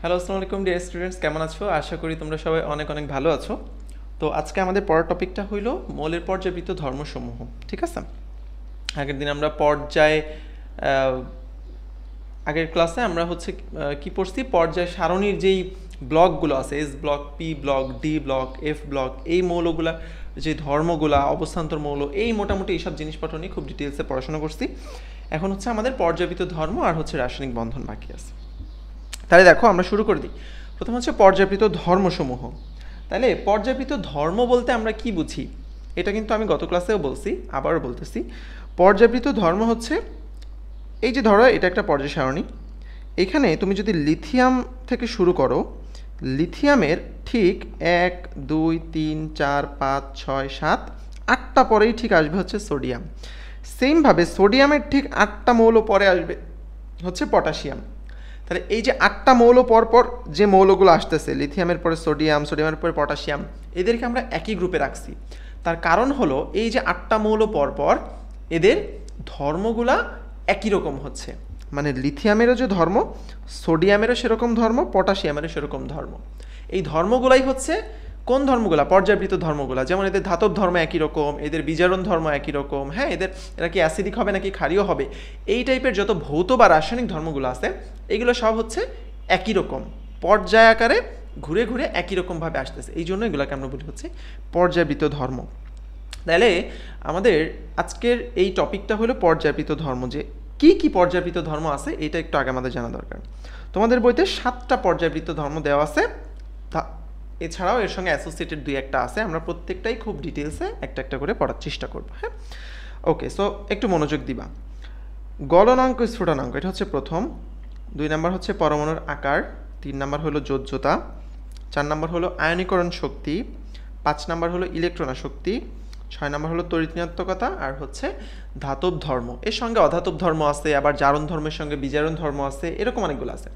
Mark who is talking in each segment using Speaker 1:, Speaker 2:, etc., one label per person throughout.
Speaker 1: Hello, আসসালামু আলাইকুম dear students, কেমন আছো? আশা করি তোমরা সবাই অনেক অনেক ভালো আছো। তো আজকে আমাদের পড়ার টপিকটা হইল মৌলের পর্যায়বৃত্ত ধর্মসমূহ। ঠিক আছে, আগের দিন আমরা আগের ক্লাসে আমরা কি পড়ছি, পর্যায় সারণীর যেই ব্লকগুলো আছে, S block, P block, D block, F block, এই মৌলগুলা, যে ধর্মগুলা, অবস্থান্তর মৌল, এই মোটামুটি এইসব জিনিসপত্র নিয়ে খুব ডিটেলসে পড়াশোনা করছি। এখন আমাদের পর্যায়বৃত্ত ধর্ম আর রাসায়নিক বন্ধন বাকি আছে। তাহলে দেখো আমরা শুরু করে দিই। প্রথম পর্যায়বৃত্ত ধর্মসমূহ। তাহলে পর্যায়বৃত্ত ধর্ম বলতে আমরা কি বুঝি, এটা কিন্তু আমি গত ক্লাসেও বলছি, আবারও বলতেছি। পর্যায়বৃত্ত ধর্ম হচ্ছে, এই যে ধরো এটা একটা পর্যায় সারণী, এখানে তুমি যদি লিথিয়াম থেকে শুরু করো, লিথিয়ামের ঠিক 1 2 3 4 5 6 7 8টা পরেই ঠিক আসবে হচ্ছে সোডিয়াম। সেমভাবে সোডিয়ামের ঠিক 8টা মৌল পরে আসবে হচ্ছে পটাশিয়াম। তাহলে এই যে 8টা মৌল পরপর যে মৌলগুলো আসতেছে, লিথিয়ামের পরে সোডিয়াম, সোডিয়ামের পরে পটাশিয়াম, এদেরকে আমরা একই গ্রুপে রাখছি। তার কারণ হলো এই যে 8টা মৌল পরপর এদের ধর্মগুলা একই রকম হচ্ছে। মানে লিথিয়ামেরও যে ধর্ম, সোডিয়ামেরও সেরকম ধর্ম, পটাশিয়ামেরও সেরকম ধর্ম। এই ধর্মগুলাই হচ্ছে কোন ধর্মগুলা? পর্যায়বৃত্ত ধর্মগুলা। যেমন এদের ধাতব ধর্ম একই রকম, এদের বিজারণ ধর্ম একই রকম, হ্যাঁ, এরা কি অ্যাসিডিক হবে নাকি ক্ষারীয় হবে, এই টাইপের যত ভৌত বা রাসায়নিক ধর্মগুলো আছে এগুলো সব হচ্ছে একই রকম, পর্যায় আকারে ঘুরে ঘুরে একই রকমভাবে আসতেছে। এই জন্য এগুলোকে আমরা বলি হচ্ছে পর্যায়বৃত্ত ধর্ম। তাহলে আমাদের আজকের এই টপিকটা হলো পর্যায়বৃত্ত ধর্ম। যে কি কি পর্যায়বৃত্ত ধর্ম আছে এটা একটু আগে আমাদের জানা দরকার। তোমাদের বইতে 7টা পর্যায়বৃত্ত ধর্ম দেওয়া আছে, এছাড়াও এর সঙ্গে অ্যাসোসিয়েটেড 2-1টা আছে। আমরা প্রত্যেকটাই খুব ডিটেলসে একটা একটা করে পড়ার চেষ্টা করব। হ্যাঁ, ওকে, সো একটু মনোযোগ দিবা। গলনাঙ্ক, স্ফুটনাঙ্ক, এটা হচ্ছে প্রথম। 2 নাম্বার হচ্ছে পরমাণুর আকার, 3 নাম্বার হলো যোজ্যতা, 4 নাম্বার হলো আয়নীকরণ শক্তি, 5 নাম্বার হলো ইলেকট্রন শক্তি, 6 নাম্বার হলো তড়িৎ-ঋণাত্মকতা, আর হচ্ছে ধাতব ধর্ম। এর সঙ্গে অধাতব ধর্ম আছে, আবার জারণ ধর্মের সঙ্গে বিজারণ ধর্ম আছে, এরকম অনেকগুলো আছে।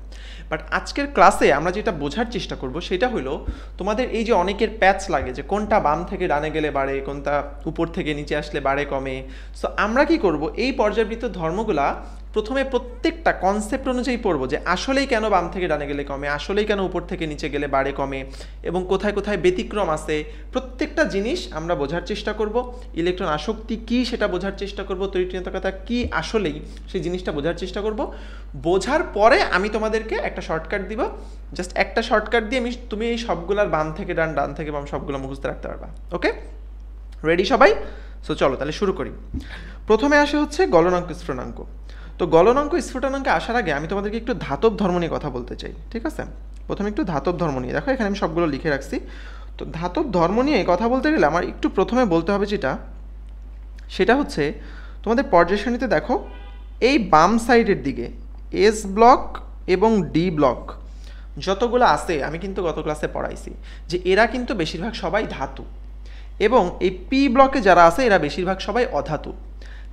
Speaker 1: বাট আজকের ক্লাসে আমরা যেটা বোঝার চেষ্টা করব সেটা হলো, তোমাদের এই যে অনেকের প্যাচ লাগে যে কোনটা বাম থেকে ডানে গেলে বাড়ে, কোনটা উপর থেকে নিচে আসলে বাড়ে কমে। সো আমরা কি করব, এই পর্যায়বৃত্ত ধর্মগুলা প্রথমে প্রত্যেকটা কনসেপ্ট অনুযায়ী পড়বো, যে আসলেই কেন বাম থেকে ডানে গেলে কমে, আসলেই কেন উপর থেকে নিচে গেলে বাড়ে কমে, এবং কোথায় কোথায় ব্যতিক্রম আছে, প্রত্যেকটা জিনিস আমরা বোঝার চেষ্টা করব। ইলেকট্রন আসক্তি কী সেটা বোঝার চেষ্টা করব, তড়িৎ-ঋণাত্মকতা কী আসলেই সেই জিনিসটা বোঝার চেষ্টা করব। বোঝার পরে আমি তোমাদেরকে একটা শর্টকাট দিব, জাস্ট একটা শর্টকাট দিয়ে তুমি এই সবগুলার বাম থেকে ডান, ডান থেকে বাম সবগুলো মুখস্থ রাখতে পারবা। ওকে, রেডি সবাই? সো চলো তাহলে শুরু করি। প্রথমে আসে হচ্ছে গলনাঙ্ক, স্ফুটনাঙ্ক। তো গলনাঙ্ক, স্ফুটনাঙ্কে আসার আগে আমি তোমাদেরকে একটু ধাতব ধর্ম নিয়ে কথা বলতে চাই। ঠিক আছে, প্রথমে একটু ধাতব ধর্ম নিয়ে, দেখো এখানে আমি সবগুলো লিখে রাখছি। তো ধাতব ধর্ম নিয়ে কথা বলতে গেলে আমার একটু প্রথমে বলতে হবে সেটা হচ্ছে, তোমাদের পর্যায় সারণীতে দেখো এই বাম সাইডের দিকে এস ব্লক এবং ডি ব্লক যতগুলো আছে, আমি কিন্তু গত ক্লাসে পড়াইছি যে এরা কিন্তু বেশিরভাগ সবাই ধাতু, এবং এই পি ব্লকে যারা আছে এরা বেশিরভাগ সবাই অধাতু।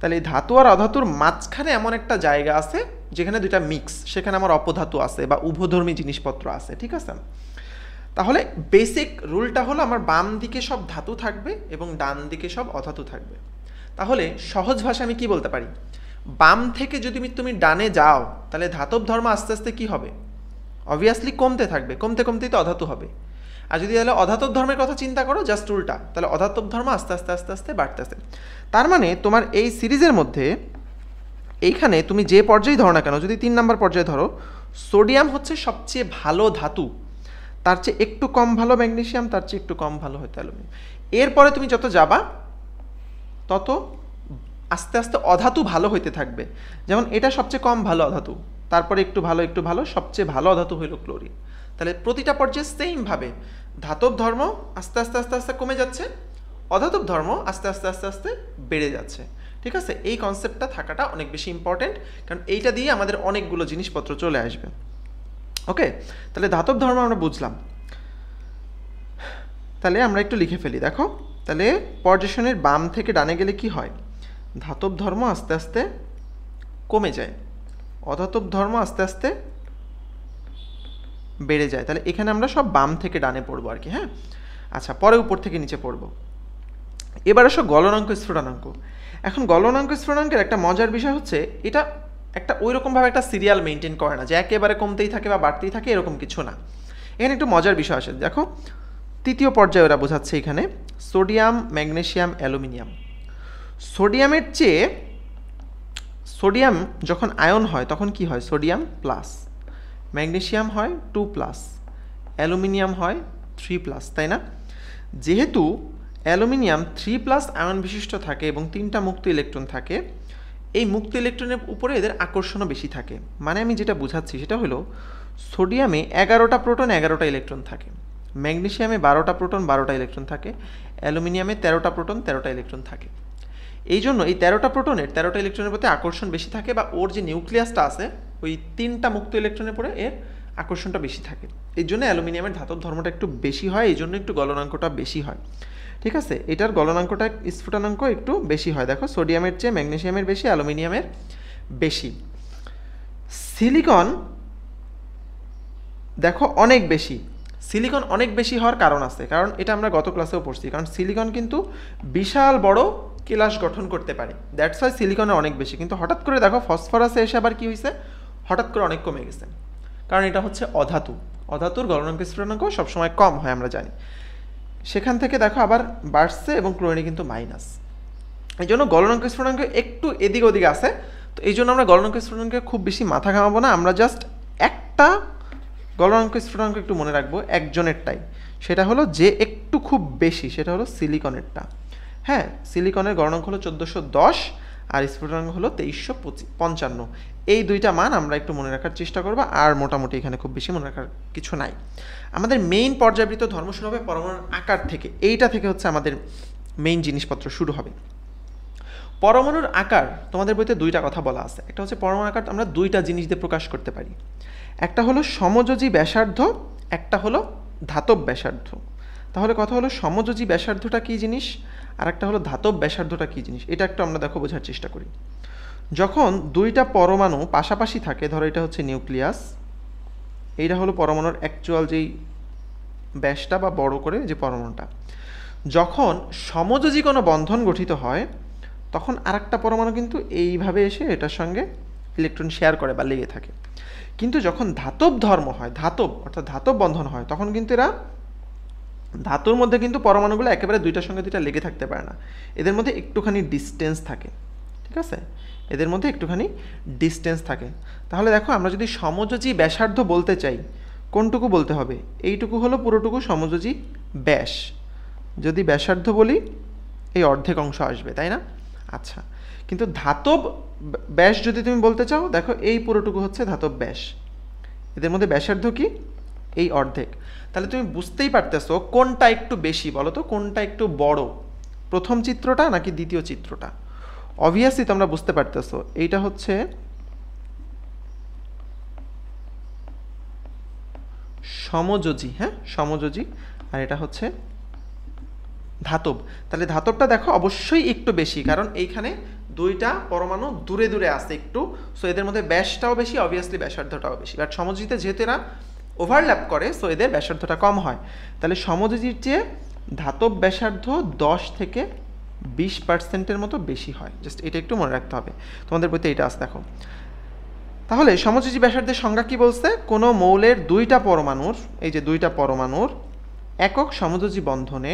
Speaker 1: তাহলে এই ধাতু আর অধাতুর মাঝখানে এমন একটা জায়গা আছে যেখানে দুইটা মিক্স, সেখানে আমার অপধাতু আছে বা উভধর্মী জিনিসপত্র আছে। ঠিক আছে, তাহলে বেসিক রুলটা হলো আমার বাম দিকে সব ধাতু থাকবে এবং ডান দিকে সব অধাতু থাকবে। তাহলে সহজ ভাষা আমি কি বলতে পারি, বাম থেকে যদি তুমি ডানে যাও তাহলে ধাতব ধর্ম আস্তে আস্তে কি হবে, অবভিয়াসলি কমতে থাকবে, কমতে কমতেই তো অধাতু হবে। আর যদি তাহলে অধাতব ধর্মের কথা চিন্তা করো, জাস্ট উল্টা, তাহলে অধাতব ধর্ম আস্তে আস্তে আস্তে আস্তে বাড়তেছে। তার মানে তোমার এই সিরিজের মধ্যে এইখানে তুমি যে পর্যায়ে ধরো না কেন, যদি 3 নাম্বার পর্যায়ে ধরো, সোডিয়াম হচ্ছে সবচেয়ে ভালো ধাতু, তার চেয়ে একটু কম ভালো ম্যাগনেসিয়াম, তার চেয়ে একটু কম ভালো হয়তো অ্যালুমিনিয়াম। এরপরে তুমি যত যাবা তত আস্তে আস্তে অধাতু ভালো হইতে থাকবে। যেমন এটা সবচেয়ে কম ভালো অধাতু, তারপরে একটু ভালো একটু ভালো, সবচেয়ে ভালো অধাতু হইল ক্লোরিন। তাহলে প্রতিটা পর্যায়ে সেমভাবে ধাতব ধর্ম আস্তে আস্তে আস্তে আস্তে কমে যাচ্ছে, অধাতব ধর্ম আস্তে আস্তে আস্তে আস্তে বেড়ে যাচ্ছে। ঠিক আছে, এই কনসেপ্টটা থাকাটা অনেক বেশি ইম্পর্টেন্ট, কারণ এইটা দিয়ে আমাদের অনেকগুলো জিনিসপত্র চলে আসবে। ওকে, তাহলে ধাতব ধর্ম আমরা বুঝলাম। তাহলে আমরা একটু লিখে ফেলি, দেখো তাহলে পর্যায়সারণীর বাম থেকে ডানে গেলে কি হয়, ধাতব ধর্ম আস্তে আস্তে কমে যায়, অধাতব ধর্ম আস্তে আস্তে বেড়ে যায়। তাহলে এখানে আমরা সব বাম থেকে ডানে পড়বো আর কি। হ্যাঁ, আচ্ছা, পরে উপর থেকে নিচে পড়বো। এবার আসো গলনাঙ্ক, স্ফুটনাঙ্ক। এখন গলনাঙ্ক, স্ফুটনাঙ্কের একটা মজার বিষয় হচ্ছে, এটা একটা ওইরকমভাবে একটা সিরিয়াল মেনটেন করে না যে একেবারে কমতেই থাকে বা বাড়তেই থাকে, এরকম কিছু না। এখানে একটু মজার বিষয় আসে, দেখো তৃতীয় পর্যায়ে ওরা বোঝাচ্ছে এখানে সোডিয়াম, ম্যাগনেসিয়াম, অ্যালুমিনিয়াম। সোডিয়ামের চেয়ে সোডিয়াম যখন আয়ন হয় তখন কি হয়, সোডিয়াম প্লাস, ম্যাগনেসিয়াম হয় 2+, অ্যালুমিনিয়াম হয় 3+, তাই না? যেহেতু অ্যালুমিনিয়াম 3+ আয়ন বিশিষ্ট থাকে এবং 3টা মুক্ত ইলেকট্রন থাকে, এই মুক্ত ইলেকট্রনের উপরে এদের আকর্ষণও বেশি থাকে। মানে আমি যেটা বোঝাচ্ছি সেটা হলো সোডিয়ামে 11টা প্রোটন 11টা ইলেকট্রন থাকে, ম্যাগনেসিয়ামে 12টা প্রোটন 12টা ইলেকট্রন থাকে, অ্যালুমিনিয়ামে 13টা প্রোটন 13টা ইলেকট্রন থাকে। এই জন্য এই 13টা প্রোটনের 13টা ইলেকট্রনের প্রতি আকর্ষণ বেশি থাকে, বা ওর যে নিউক্লিয়াসটা আছে ওই 3টা মুক্ত ইলেকট্রনের পরে এর আকর্ষণটা বেশি থাকে। এই জন্য অ্যালুমিনিয়ামের ধাতব ধর্মটা একটু বেশি হয়, এই জন্য একটু গলনাঙ্কটা বেশি হয়। ঠিক আছে, এটার গলনাঙ্কটা স্ফুটনাঙ্ক একটু বেশি হয়। দেখো সোডিয়ামের চেয়ে ম্যাগনেসিয়ামের বেশি, অ্যালুমিনিয়ামের বেশি। সিলিকন দেখো অনেক বেশি। সিলিকন অনেক বেশি হওয়ার কারণ আছে, কারণ এটা আমরা গত ক্লাসেও পড়ছি। কারণ সিলিকন কিন্তু বিশাল বড় কেলাস গঠন করতে পারে, দ্যাটস ওয়াই সিলিকনের অনেক বেশি। কিন্তু হঠাৎ করে দেখো ফসফরাসে এসে আবার কি হয়েছে, হঠাৎ করে অনেক কমে গেছে, কারণ এটা হচ্ছে অধাতু। অধাতুর গলনাঙ্ক স্ফুটনাঙ্ক সবসময় কম হয় আমরা জানি। সেখান থেকে দেখো আবার বাড়ছে এবং ক্লোরিনে কিন্তু মাইনাস। এই জন্য গলনাঙ্ক স্ফুটনাঙ্ক একটু এদিক ওদিক আছে। তো এই জন্য আমরা গলনাঙ্ক স্ফুটনাঙ্কে খুব বেশি মাথা ঘামাবো না, আমরা জাস্ট একটা গলনাঙ্ক স্ফুটনাঙ্ক একটু মনে রাখবো একজনেরটাই, সেটা হলো যে একটু খুব বেশি, সেটা হলো সিলিকনেরটা। হ্যাঁ, সিলিকনের গলনাঙ্ক হলো 1410 আর স্ফুটনাঙ্ক হলো 2355। এই দুইটা মান আমরা একটু মনে রাখার চেষ্টা করবো, আর মোটামুটি এখানে খুব বেশি মনে রাখার কিছু নাই। আমাদের মেইন পর্যাবৃত্ত ধর্ম শুরু হবে পরমাণুর আকার থেকে, এইটা থেকে হচ্ছে আমাদের মেইন জিনিসপত্র শুরু হবে। পরমাণুর আকার তোমাদের বইতে দুইটা কথা বলা আছে। একটা হচ্ছে পরমাণুর আকার আমরা দুইটা জিনিস দিয়ে প্রকাশ করতে পারি, একটা হলো সমযোজী ব্যাসার্ধ, একটা হলো ধাতব ব্যাসার্ধ। তাহলে কথা হলো সমযোজী ব্যাসার্ধটা কী জিনিস আর একটা হলো ধাতব ব্যাসার্ধটা কী জিনিস, এটা একটু আমরা দেখো বোঝার চেষ্টা করি। যখন দুইটা পরমাণু পাশাপাশি থাকে, ধরো এটা হচ্ছে নিউক্লিয়াস, এইটা হলো পরমাণুর অ্যাকচুয়াল যেই ব্যাসটা বা বড় করে যে পরমাণুটা, যখন সমযোজী কোনো বন্ধন গঠিত হয় তখন আরেকটা পরমাণু কিন্তু এইভাবে এসে এটার সঙ্গে ইলেকট্রন শেয়ার করে বা লেগে থাকে। কিন্তু যখন ধাতব ধর্ম হয়, ধাতব অর্থাৎ ধাতব বন্ধন হয়, তখন কিন্তু এরা ধাতুর মধ্যে কিন্তু পরমাণুগুলো একেবারে দুইটার সঙ্গে দুইটা লেগে থাকতে পারে না, এদের মধ্যে একটুখানি ডিস্টেন্স থাকে। ঠিক আছে, এদের মধ্যে একটুখানি ডিস্টেন্স থাকে। তাহলে দেখো আমরা যদি সমযোজী ব্যাসার্ধ বলতে চাই, কোনটুকু বলতে হবে, এইটুকু হলো পুরোটুকু সমযোজী ব্যাস। যদি ব্যাসার্ধ বলি এই অর্ধেক অংশ আসবে, তাই না? আচ্ছা, কিন্তু ধাতব ব্যাস যদি তুমি বলতে চাও, দেখো এই পুরোটুকু হচ্ছে ধাতব ব্যাস, এদের মধ্যে ব্যাসার্ধ কি এই অর্ধেক। তাহলে তুমি বুঝতেই পারতেছো কোনটা একটু বেশি, বলো তো কোনটা একটু বড়, প্রথম চিত্রটা নাকি দ্বিতীয় চিত্রটা? অবভিয়াসলি তোমরা বুঝতে পারতেছো এইটা হচ্ছে সমযোজী, হ্যাঁ সমযোজী, আর এটা হচ্ছে ধাতব। তাহলে ধাতবটা দেখো অবশ্যই একটু বেশি, কারণ এইখানে দুইটা পরমাণু দূরে দূরে আছে একটু, সো এদের মধ্যে ব্যাসটাও বেশি, অবভিয়াসলি ব্যাসার্ধটাও বেশি। বাট সমযোজীতে যেহেতু এরা ওভারল্যাপ করে, সো এদের ব্যাসার্ধটা কম হয়। তাহলে সমযোজীর চেয়ে ধাতব ব্যাসার্ধ 10 থেকে 20% মতো বেশি হয়। জাস্ট এটা একটু মনে রাখতে হবে, তোমাদের বইতে এটা আছে দেখো। তাহলে সমযোজী ব্যাসার্ধের সংজ্ঞা কি বলছে, কোনো মৌলের দুইটা পরমাণুর, এই যে দুইটা পরমাণুর একক সমযোজী বন্ধনে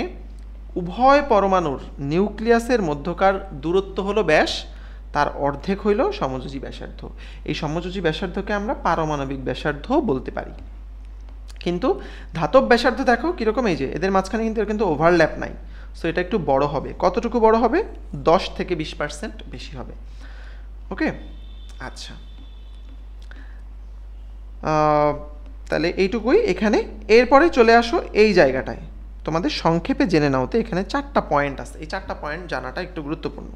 Speaker 1: উভয় পরমাণুর নিউক্লিয়াসের মধ্যকার দূরত্ব হলো ব্যাস, তার অর্ধেক হইল সমযোজী ব্যাসার্ধ। এই সমযোজী ব্যাসার্ধকে আমরা পারমাণবিক ব্যাসার্ধ বলতে পারি। কিন্তু ধাতব ব্যাসার্ধ দেখো কীরকম, এই যে এদের মাঝখানে কিন্তু ওভারল্যাপ নাই, সো এটা একটু বড় হবে। কতটুকু বড় হবে? 10 থেকে 20% বেশি হবে। ওকে, আচ্ছা, তাহলে এইটুকুই এখানে। এরপরে চলে আসো এই জায়গাটায়, তোমাদের সংক্ষেপে জেনে নাওতে এখানে 4টা পয়েন্ট আছে, এই 4টা পয়েন্ট জানাটা একটু গুরুত্বপূর্ণ।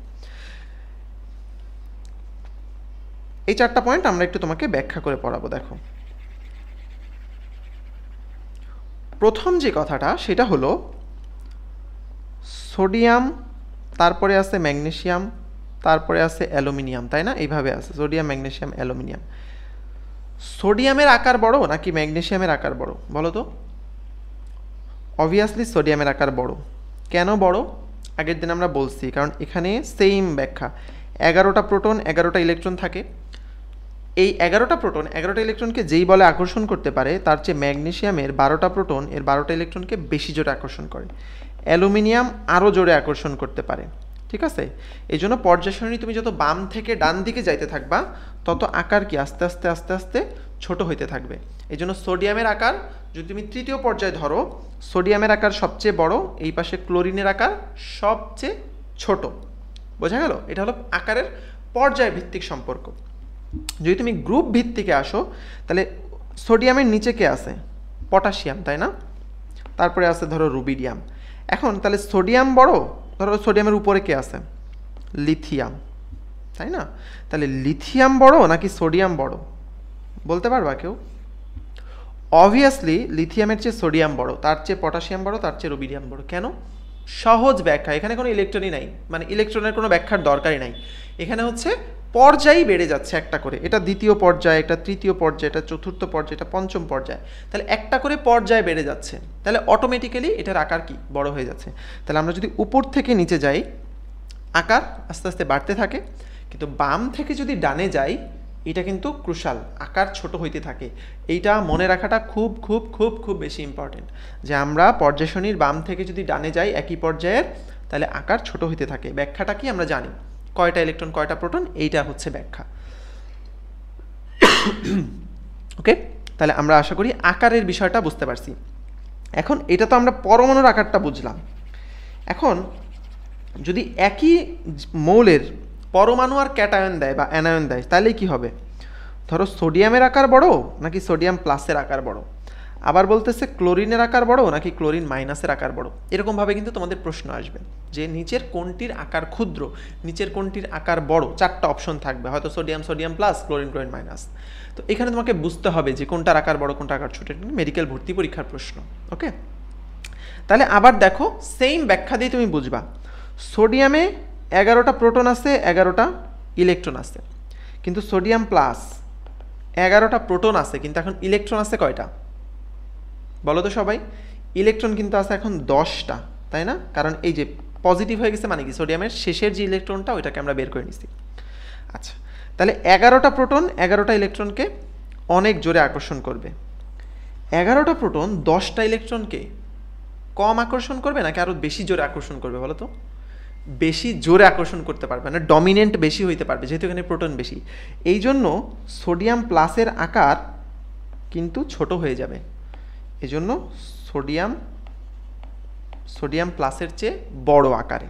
Speaker 1: এই 4টা পয়েন্ট আমরা একটু তোমাকে ব্যাখ্যা করে পড়াবো। দেখো, প্রথম যে কথাটা সেটা হলো সোডিয়াম, তারপরে আছে ম্যাগনেসিয়াম, তারপরে আছে অ্যালুমিনিয়াম, তাই না? এইভাবে আছে সোডিয়াম, ম্যাগনেসিয়াম, অ্যালুমিনিয়াম। সোডিয়ামের আকার বড় নাকি ম্যাগনেসিয়ামের আকার বড় বলো তো? অবভিয়াসলি সোডিয়ামের আকার বড়। কেন বড়? আগের দিন আমরা বলছি, কারণ এখানে সেম ব্যাখ্যা, 11টা প্রোটন 11টা ইলেকট্রন থাকে, এই 11টা প্রোটন 11টা ইলেকট্রনকে যেই বলে আকর্ষণ করতে পারে তার চেয়ে ম্যাগনেসিয়ামের 12টা প্রোটন এর 12টা ইলেকট্রনকে বেশি জোরে আকর্ষণ করে। অ্যালুমিনিয়াম আরও জোরে আকর্ষণ করতে পারে। ঠিক আছে, এই জন্য পর্যায় সারণী তুমি যত বাম থেকে ডান দিকে যাইতে থাকবা তত আকার কি আস্তে আস্তে আস্তে আস্তে ছোট হইতে থাকবে। এই জন্য সোডিয়ামের আকার যদি তুমি তৃতীয় পর্যায়ে ধরো, সোডিয়ামের আকার সবচেয়ে বড়, এই পাশে ক্লোরিনের আকার সবচেয়ে ছোট। বোঝা গেল? এটা হলো আকারের পর্যায় ভিত্তিক সম্পর্ক। যদি তুমি গ্রুপ ভিত্তিকে আসো তাহলে সোডিয়ামের নিচে কে আছে? পটাশিয়াম, তাই না? তারপরে আছে ধরো রুবিডিয়াম। এখন তাহলে সোডিয়াম বড়, ধরো সোডিয়ামের উপরে কে আছে? লিথিয়াম, তাই না? তাহলে লিথিয়াম বড় নাকি সোডিয়াম বড় বলতে পারবা কেউ? অবভিয়াসলি লিথিয়ামের চেয়ে সোডিয়াম বড়, তার চেয়ে পটাশিয়াম বড়, তার চেয়ে রুবিডিয়াম বড়। কেন? সহজ ব্যাখ্যা, এখানে কোনো ইলেকট্রনই নাই, মানে ইলেকট্রনের কোনো ব্যাখ্যার দরকারই নাই। এখানে হচ্ছে পর্যায়ই বেড়ে যাচ্ছে একটা করে, এটা দ্বিতীয় পর্যায়, এটা তৃতীয় পর্যায়, এটা চতুর্থ পর্যায়, এটা পঞ্চম পর্যায়। তাহলে একটা করে পর্যায় বেড়ে যাচ্ছে, তাহলে অটোমেটিক্যালি এটার আকার কি বড় হয়ে যাচ্ছে। তাহলে আমরা যদি উপর থেকে নিচে যাই আকার আস্তে আস্তে বাড়তে থাকে, কিন্তু বাম থেকে যদি ডানে যাই এটা কিন্তু ক্রুশাল, আকার ছোট হইতে থাকে। এইটা মনে রাখাটা খুব খুব খুব খুব বেশি ইম্পর্টেন্ট, যে আমরা পর্যায় সারণীর বাম থেকে যদি ডানে যাই একই পর্যায়ের, তাহলে আকার ছোট হইতে থাকে। ব্যাখ্যাটা কি আমরা জানি, কয়টা ইলেকট্রন কয়টা প্রোটন, এইটা হচ্ছে ব্যাখ্যা। ওকে, তাহলে আমরা আশা করি আকারের বিষয়টা বুঝতে পারছি। এখন এটা তো আমরা পরমাণুর আকারটা বুঝলাম। এখন যদি একই মৌলের পরমাণু আর ক্যাটায়ন দেয় বা অ্যানায়ন দেয় তাহলে কি হবে? ধরো সোডিয়ামের আকার বড় নাকি সোডিয়াম প্লাসের আকার বড়, আবার বলতেছে ক্লোরিনের আকার বড় নাকি ক্লোরিন মাইনাসের আকার বড়। এরকমভাবে কিন্তু তোমাদের প্রশ্ন আসবে যে নিচের কোনটির আকার ক্ষুদ্র, নিচের কোনটির আকার বড়, চারটা অপশন থাকবে, হয়তো sodium sodium plus, chlorine chlorine minus. তো এখানে তোমাকে বুঝতে হবে যে কোনটার আকার বড় কোনটা আকার ছোট। মেডিকেল ভর্তি পরীক্ষার প্রশ্ন। ওকে, তাহলে আবার দেখো সেম ব্যাখ্যা দিয়ে তুমি বুঝবা। সোডিয়ামে 11টা প্রোটন আছে, 11টা ইলেকট্রন আছে, কিন্তু সোডিয়াম প্লাস 11টা প্রোটন আছে, কিন্তু এখন ইলেকট্রন আছে কয়টা বলো তো সবাই? ইলেকট্রন কিন্তু আছে এখন 10টা, তাই না? কারণ এই যে পজিটিভ হয়ে গেছে মানে কি, সোডিয়ামের শেষের যে ইলেকট্রনটা ওইটাকে আমরা বের করে নিছি। আচ্ছা, তাহলে 11টা প্রোটন 11টা ইলেকট্রনকে অনেক জোরে আকর্ষণ করবে। 11টা প্রোটন 10টা ইলেকট্রনকে কম আকর্ষণ করবে নাকি আরও বেশি জোরে আকর্ষণ করবে বলো তো? বেশি জোরে আকর্ষণ করতে পারবে, মানে ডমিনেন্ট বেশি হইতে পারবে, যেহেতু এখানে প্রোটন বেশি। এই জন্য সোডিয়াম প্লাসের আকার কিন্তু ছোট হয়ে যাবে। এই জন্য সোডিয়াম প্লাসের চেয়ে বড় আকারে।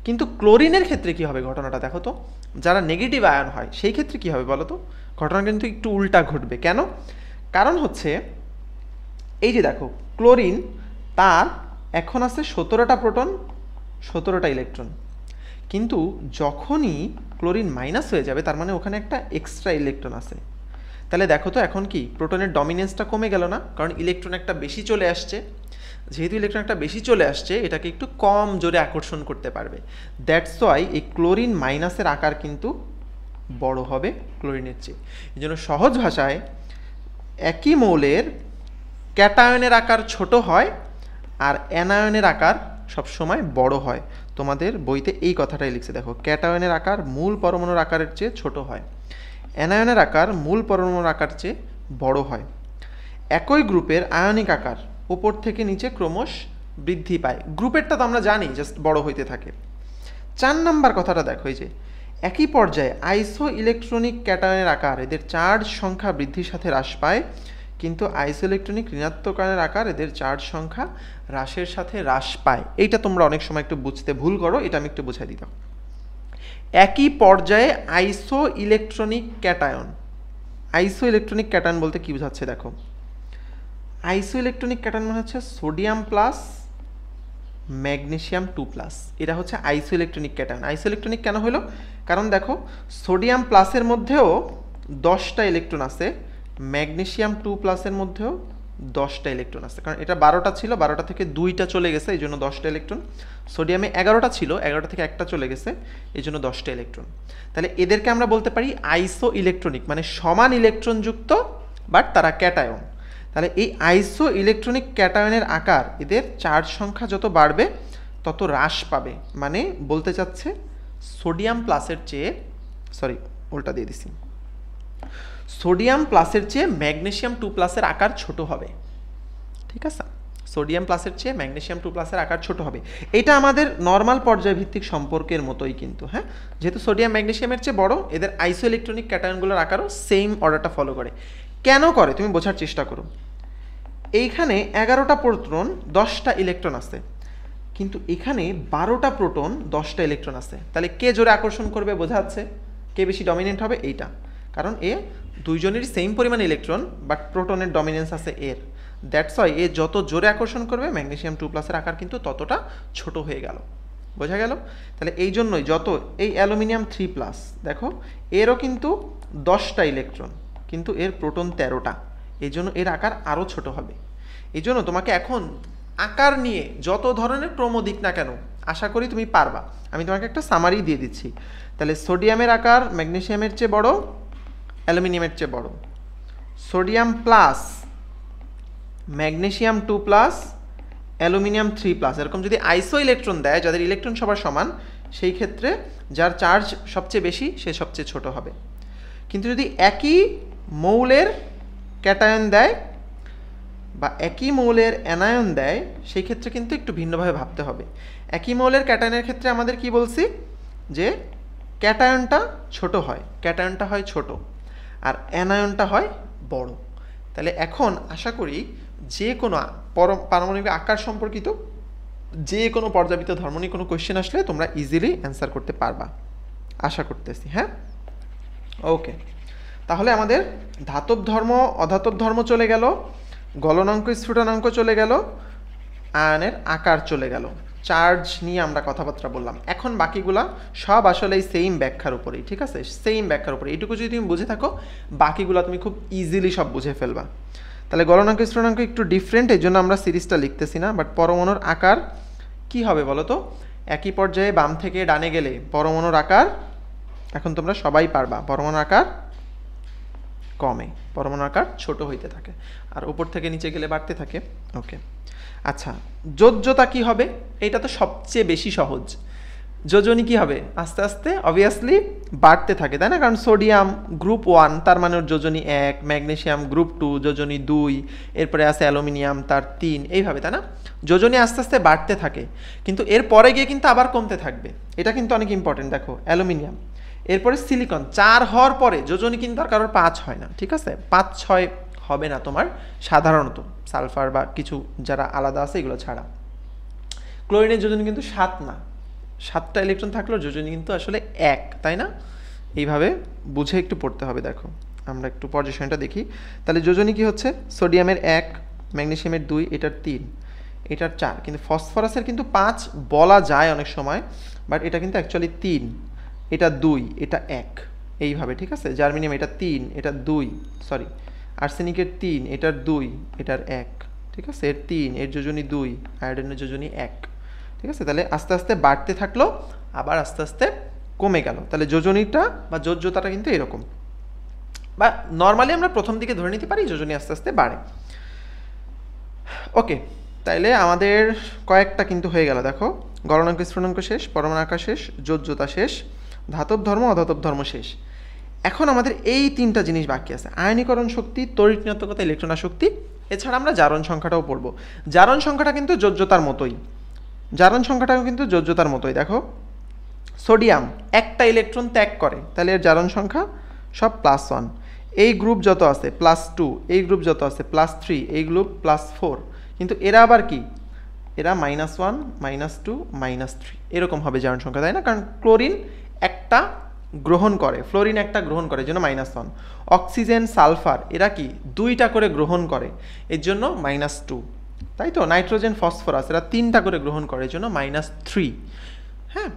Speaker 1: কিন্তু ক্লোরিনের ক্ষেত্রে কি হবে ঘটনাটা দেখো তো, যারা নেগেটিভ আয়ন হয় সেই ক্ষেত্রে কি হবে বলো তো? ঘটনা কিন্তু একটু উল্টা ঘটবে। কেন? কারণ হচ্ছে এই যে দেখো ক্লোরিন, তার এখন আছে 17টা প্রোটন 17টা ইলেকট্রন, কিন্তু যখনই ক্লোরিন মাইনাস হয়ে যাবে তার মানে ওখানে একটা এক্সট্রা ইলেকট্রন আছে। তাহলে দেখো তো এখন কি প্রোটনের ডমিনেন্সটা কমে গেল না? কারণ ইলেকট্রন একটা বেশি চলে আসছে। যেহেতু ইলেকট্রন একটা বেশি চলে আসছে, এটাকে একটু কম জোরে আকর্ষণ করতে পারবে। দ্যাটস ওয়াই এই ক্লোরিন মাইনাসের আকার কিন্তু বড় হবে ক্লোরিনের চেয়ে। এই জন্য সহজ ভাষায় একই মৌলের ক্যাটায়নের আকার ছোট হয় আর অ্যানায়নের আকার সবসময় বড় হয়। তোমাদের বইতে এই কথাটাই লিখছে, দেখো ক্যাটায়নের আকার মূল পরমাণুর আকারের চেয়ে ছোট হয়, অ্যানায়নের আকার মূল পরমাণুর আকার চেয়ে বড় হয়। একই গ্রুপের আয়নিক আকার উপর থেকে নিচে ক্রমশ বৃদ্ধি পায়। গ্রুপেরটা তো আমরা জানি জাস্ট বড় হইতে থাকে। 4 নাম্বার কথাটা দেখো, এই যে একই পর্যায়ে আইসো ইলেকট্রনিক ক্যাটায়নের আকার এদের চার্জ সংখ্যা বৃদ্ধির সাথে হ্রাস পায়, কিন্তু আইসো ইলেকট্রনিক ঋণাত্মক আয়নের আকার এদের চার্জ সংখ্যা হ্রাসের সাথে হ্রাস পায়। এইটা তোমরা অনেক সময় একটু বুঝতে ভুল করো, এটা আমি একটু বুঝাই দিতাম। একই পর্যায়ে আইসো ইলেকট্রনিক ক্যাটায়ন, আইসো ইলেকট্রনিক ক্যাটায়ন বলতে কি বোঝাচ্ছে দেখো, আইসো ইলেকট্রনিক ক্যাটায়ন মানে হচ্ছে সোডিয়াম প্লাস ম্যাগনেসিয়াম 2+, এটা হচ্ছে আইসো ইলেকট্রনিক ক্যাটায়ন। আইসো ইলেকট্রনিক কেন হলো? কারণ দেখো সোডিয়াম প্লাসের মধ্যেও 10টা ইলেকট্রন আছে, ম্যাগনেসিয়াম 2+এর মধ্যেও 10টা ইলেকট্রন আছে। কারণ এটা 12টা ছিল, 12টা থেকে 2টা চলে গেছে, এই জন্য 10টা ইলেকট্রন। সোডিয়ামে 11টা ছিল, 11টা থেকে একটা চলে গেছে, এই জন্য 10টা ইলেকট্রন। তাহলে এদেরকে আমরা বলতে পারি আইসো ইলেকট্রনিক, মানে সমান ইলেকট্রন যুক্ত বাট তারা ক্যাটায়ন। তাহলে এই আইসো ইলেকট্রনিক ক্যাটায়নের আকার এদের চার্জ সংখ্যা যত বাড়বে তত হ্রাস পাবে। মানে বলতে চাচ্ছে সোডিয়াম প্লাসের চেয়ে, সরি উল্টা দিয়ে দিছি, সোডিয়াম প্লাসের চেয়ে ম্যাগনেসিয়াম 2+ এর আকার ছোট হবে, ঠিক আছে? সোডিয়াম প্লাসের চেয়ে ম্যাগনেসিয়াম 2+ এর আকার ছোট হবে। এটা আমাদের নর্মাল পর্যায়ভিত্তিক সম্পর্কের মতোই কিন্তু, হ্যাঁ, যেহেতু সোডিয়াম ম্যাগনেসিয়ামের চেয়ে বড়, এদের আইসো ইলেকট্রনিক ক্যাটায়নগুলোর আকারও সেম অর্ডারটা ফলো করে। কেন করে তুমি বোঝার চেষ্টা করো। এইখানে 11টা প্রোটন 10টা ইলেকট্রন আছে, কিন্তু এখানে 12টা প্রোটন 10টা ইলেকট্রন আছে। তাহলে কে জোরে আকর্ষণ করবে বোঝা যাচ্ছে, কে বেশি ডমিনেন্ট হবে? এইটা। কারণ এ দুইজনেরই সেম পরিমাণ ইলেকট্রন, বাট প্রোটনের ডমিনেন্স আছে এর। দ্যাটস ওয়াই এ যত জোরে আকর্ষণ করবে ম্যাগনেসিয়াম 2+ এর আকার কিন্তু ততটা ছোট হয়ে গেল। বোঝা গেল? তাহলে এই জন্যই যত এই অ্যালুমিনিয়াম 3+, দেখো এরও কিন্তু 10টা ইলেকট্রন, কিন্তু এর প্রোটন 13টা, এই জন্য এর আকার আরও ছোট হবে। এই জন্য তোমাকে এখন আকার নিয়ে যত ধরনের ক্রম দিক না কেন, আশা করি তুমি পারবা। আমি তোমাকে একটা সামারি দিয়ে দিচ্ছি। তাহলে সোডিয়ামের আকার ম্যাগনেসিয়ামের চেয়ে বড়, অ্যালুমিনিয়ামের চেয়ে বড়। সোডিয়াম প্লাস ম্যাগনেসিয়াম 2+, অ্যালুমিনিয়াম 3+, এরকম যদি আইসো ইলেকট্রন দেয়, যাদের ইলেকট্রন সবার সমান, সেই ক্ষেত্রে যার চার্জ সবচেয়ে বেশি সে সবচেয়ে ছোট হবে। কিন্তু যদি একই মৌলের ক্যাটায়ন দেয় বা একই মৌলের অ্যানায়ন দেয়, সেই ক্ষেত্রে কিন্তু একটু ভিন্নভাবে ভাবতে হবে। একই মৌলের ক্যাটায়নের ক্ষেত্রে আমাদের কি বলছি, যে ক্যাটায়নটা ছোট হয়, ক্যাটায়নটা হয় ছোট, আর অ্যানায়নটা হয় বড়। তাহলে এখন আশা করি যে কোনো পারমাণবিক আকার সম্পর্কিত যে কোনো পর্যাবৃত্ত ধর্ম নিয়ে কোনো কোয়েশ্চেন আসলে তোমরা ইজিলি অ্যান্সার করতে পারবা, আশা করতেছি। হ্যাঁ, ওকে। তাহলে আমাদের ধাতব ধর্ম, অধাতব ধর্ম চলে গেল, গলনাঙ্ক স্ফুটনাঙ্ক চলে গেল, আয়নের আকার চলে গেল, চার্জ নিয়ে আমরা কথাবার্তা বললাম। এখন বাকিগুলা সব আসলে এই সেম ব্যাখ্যার উপরেই, ঠিক আছে? সেম ব্যাখ্যার উপরে এইটুকু যদি তুমি বুঝে থাকো, বাকিগুলো তুমি খুব ইজিলি সব বুঝে ফেলবা। তাহলে গলনাঙ্ক স্ফুটনাঙ্ক একটু ডিফারেন্ট, এই জন্য আমরা সিরিজটা লিখতেছি না, বাট পরমাণুর আকার কি হবে বলো তো? একই পর্যায়ে বাম থেকে ডানে গেলে পরমাণুর আকার, এখন তোমরা সবাই পারবা, পরমাণুর আকার কমে, পরমাণুর আকার ছোট হইতে থাকে, আর উপর থেকে নিচে গেলে বাড়তে থাকে। ওকে, আচ্ছা, যোজ্যতা কি হবে? এটা তো সবচেয়ে বেশি সহজ। যোজনী কি হবে? আস্তে আস্তে অবভিয়াসলি বাড়তে থাকে, তাই না? কারণ সোডিয়াম গ্রুপ 1, তার মানে ওর যোজনী 1, ম্যাগনেসিয়াম গ্রুপ 2, যোজনী 2, এরপরে আছে অ্যালুমিনিয়াম, তার 3, এইভাবে, তাই না? যোজনী আস্তে আস্তে বাড়তে থাকে, কিন্তু এর পরে গিয়ে কিন্তু আবার কমতে থাকবে। এটা কিন্তু অনেক ইম্পর্টেন্ট। দেখো অ্যালুমিনিয়াম, এরপরে সিলিকন, 4 হওয়ার পরে যোজনী কিন্তু আর কারোর 5 হয় না, ঠিক আছে? 5-6 হবে না তোমার সাধারণত, সালফার বা কিছু যারা আলাদা আছে এগুলো ছাড়া। ক্লোরিনের যোজনী কিন্তু 7 না, 7টা ইলেকট্রন থাকলেও যোজনী কিন্তু আসলে 1, তাই না? এইভাবে বুঝে একটু পড়তে হবে। দেখো আমরা একটু পর্যায়সারণীটা দেখি। তাহলে যোজনী কি হচ্ছে? সোডিয়ামের 1, ম্যাগনেসিয়ামের 2, এটার 3, এটার 4, কিন্তু ফসফরাসের কিন্তু 5 বলা যায় অনেক সময়, বাট এটা কিন্তু অ্যাকচুয়ালি 3, এটা 2, এটা 1, এইভাবে, ঠিক আছে? জার্মেনিয়াম এটা 3, এটা 2, সরি আর্সেনিকের 3, এটার 2, এটার 1, ঠিক আছে? এর 3, এর যোজনী 2, আয়োডিনের যোজনী 1, ঠিক আছে? তাহলে আস্তে আস্তে বাড়তে থাকলো, আবার আস্তে আস্তে কমে গেল। তাহলে যোজনীটা বা যোজ্যতাটা কিন্তু এরকম, বা নর্মালি আমরা প্রথম দিকে ধরে নিতে পারি যোজনী আস্তে আস্তে বাড়ে। ওকে, তাইলে আমাদের কয়েকটা কিন্তু হয়ে গেল। দেখো গলনাঙ্ক স্ফুটনাঙ্ক শেষ, পরমাণু আকার শেষ, যোজ্যতা শেষ, ধাতব ধর্ম অধাতব ধর্ম শেষ। এখন আমাদের এই 3টা জিনিস বাকি আছে, আয়নীকরণ শক্তি, তড়িৎ ঋণাত্মকতা, ইলেকট্রন আসক্তি। এছাড়া আমরা জারণ সংখ্যাটাও পড়বো। জারণ সংখ্যাটা কিন্তু যোজ্যতার মতোই, জারণ সংখ্যাটাও কিন্তু যোজ্যতার মতোই। দেখো সোডিয়াম একটা ইলেকট্রন ত্যাগ করে, তাহলে এর জারণ সংখ্যা সব +1। এই গ্রুপ যত আছে +2, এই গ্রুপ যত আছে +3, এই গ্রুপ +4, কিন্তু এরা আবার কি? এরা -1, -2, -3 এরকম হবে জারণ সংখ্যা, তাই না? কারণ ক্লোরিন একটা গ্রহণ করে, ফ্লোরিন একটা গ্রহণ করে, এর জন্য -1। অক্সিজেন, সালফার এরা কি 2টা করে গ্রহণ করে, এর জন্য -2, তাই তো? নাইট্রোজেন, ফসফরাস এরা 3টা করে গ্রহণ করে, এর জন্য -3। হ্যাঁ,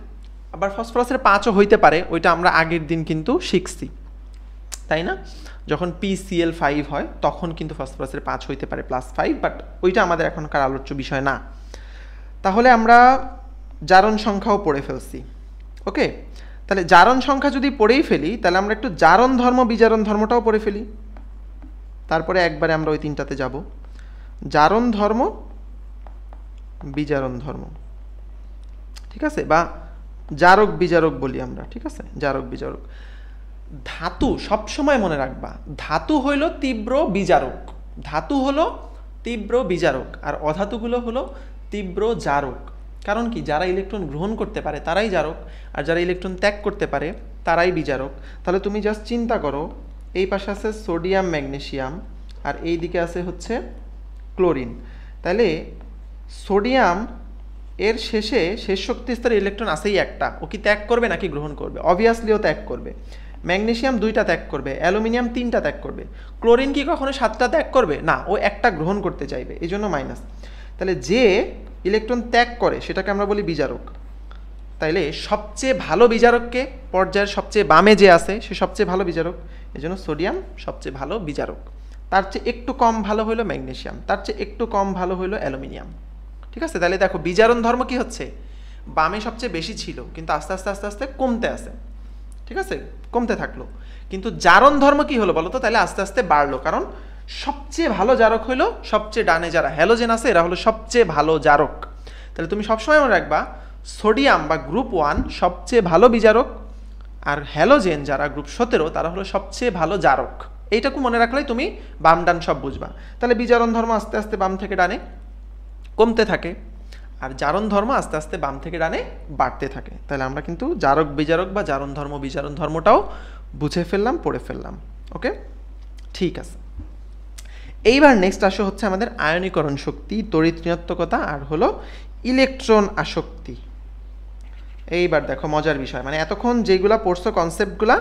Speaker 1: আবার ফসফরাসের 5ও হইতে পারে, ওইটা আমরা আগের দিন কিন্তু শিখছি, তাই না? যখন PCl5 হয় তখন কিন্তু ফসফরাসের 5 হইতে পারে +5, বাট ওইটা আমাদের এখনকার আলোচ্য বিষয় না। তাহলে আমরা জারণ সংখ্যাও পড়ে ফেলছি। ওকে, তাহলে জারণ সংখ্যা যদি পড়েই ফেলি, তাহলে আমরা একটু জারণ ধর্ম বিজারণ ধর্মটাও পড়ে ফেলি, তারপরে একবারে আমরা ওই 3টাতে যাব। জারণ ধর্ম, বিজারণ ধর্ম, ঠিক আছে? বা জারক বিজারক বলি আমরা, ঠিক আছে? জারক বিজারক। ধাতু সবসময় মনে রাখবা, ধাতু হইল তীব্র বিজারক, ধাতু হলো তীব্র বিজারক, আর অধাতুগুলো হলো তীব্র জারক। কারণ কি, যারা ইলেকট্রন গ্রহণ করতে পারে তারাই জারক, আর যারা ইলেকট্রন ত্যাগ করতে পারে তারাই বিজারক। তাহলে তুমি জাস্ট চিন্তা করো, এই পাশে আছে সোডিয়াম ম্যাগনেসিয়াম, আর এই দিকে আছে হচ্ছে ক্লোরিন। তাহলে সোডিয়াম এর শেষে শেষ শক্তি স্তরে ইলেকট্রন আছেই একটা, ও কি ত্যাগ করবে নাকি গ্রহণ করবে? অবভিয়াসলি ও ত্যাগ করবে। ম্যাগনেসিয়াম 2টা ত্যাগ করবে, অ্যালুমিনিয়াম 3টা ত্যাগ করবে। ক্লোরিন কি কখনো 7টা ত্যাগ করবে না, ও একটা গ্রহণ করতে চাইবে, এই জন্য মাইনাস। তাহলে যে ইলেকট্রন ত্যাগ করে সেটাকে আমরা বলি বিজারক। তাইলে সবচেয়ে ভালো বিজারককে, পর্যায়ের সবচেয়ে বামে যে আছে সে সবচেয়ে ভালো বিজারক, এই জন্য সোডিয়াম সবচেয়ে ভালো বিজারক। তার চেয়ে একটু কম ভালো হইলো ম্যাগনেসিয়াম, তার চেয়ে একটু কম ভালো হইলো অ্যালুমিনিয়াম। ঠিক আছে, তাহলে দেখো বিজারণ ধর্ম কি হচ্ছে, বামে সবচেয়ে বেশি ছিল কিন্তু আস্তে আস্তে আস্তে আস্তে কমতে আছে। ঠিক আছে, কমতে থাকলো। কিন্তু জারণ ধর্ম কি হলো বলো তো? তাহলে আস্তে আস্তে বাড়লো, কারণ সবচেয়ে ভালো জারক হইলো সবচেয়ে ডানে যারা হ্যালোজেন আছে এরা হলো সবচেয়ে ভালো জারক। তাহলে তুমি সবসময় মনে রাখবা সোডিয়াম বা গ্রুপ 1 সবচেয়ে ভালো বিজারক, আর হ্যালোজেন যারা গ্রুপ 17 তারা হলো সবচেয়ে ভালো জারক। এইটাকু মনে রাখলেই তুমি বাম ডান সব বুঝবা। তাহলে বিজারণ ধর্ম আস্তে আস্তে বাম থেকে ডানে কমতে থাকে, আর জারণ ধর্ম আস্তে আস্তে বাম থেকে ডানে বাড়তে থাকে। তাহলে আমরা কিন্তু জারক বিজারক বা জারণ ধর্ম বিজারণ ধর্মটাও বুঝে ফেললাম, পড়ে ফেললাম। ওকে, ঠিক আছে। এইবার নেক্সট আসো হচ্ছে আমাদের আয়নীকরণ শক্তি, তড়িৎ ঋণাত্মকতা, আর হলো ইলেকট্রন আসক্তি। এইবার দেখো মজার বিষয়, মানে এতক্ষণ যেগুলা পড়ছো কনসেপ্টগুলা,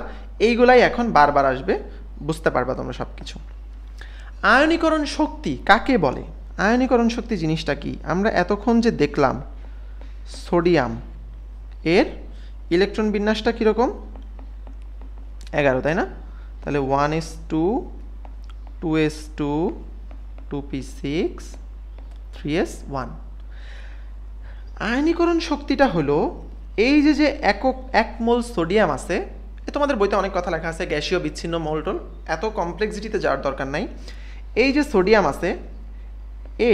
Speaker 1: এইগুলাই এখন বারবার আসবে, বুঝতে পারবা তোমরা সব কিছু। আয়নীকরণ শক্তি কাকে বলে? আয়নীকরণ শক্তি জিনিসটা কি? আমরা এতক্ষণ যে দেখলাম সোডিয়াম এর ইলেকট্রন বিন্যাসটা কীরকম, 11, তাই না? তাহলে 1s2 2s2 2p6 3s1। আয়নীকরণ শক্তিটা হলো এই যে একক 1 মোল সোডিয়াম আছে, এ তোমাদের বইতে অনেক কথা লেখা আছে, গ্যাসীয় বিচ্ছিন্ন মোলটোল, এত কমপ্লেক্সিটিতে যাওয়ার দরকার নাই। এই যে সোডিয়াম আছে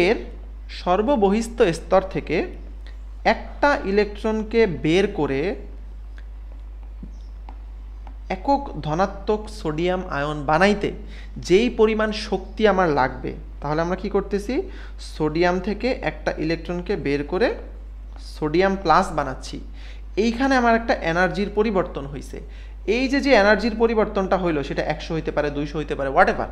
Speaker 1: এর সর্ববহিস্থ স্তর থেকে একটা ইলেকট্রনকে বের করে একক ধনাত্মক সোডিয়াম আয়ন বানাইতে যেই পরিমাণ শক্তি আমার লাগবে, তাহলে আমরা কি করতেছি, সোডিয়াম থেকে একটা ইলেকট্রনকে বের করে সোডিয়াম প্লাস বানাচ্ছি। এইখানে আমার একটা এনার্জির পরিবর্তন হয়েছে। এই যে এনার্জির পরিবর্তনটা হইলো সেটা 100 হইতে পারে, 200 হইতে পারে, হোয়াট এভার।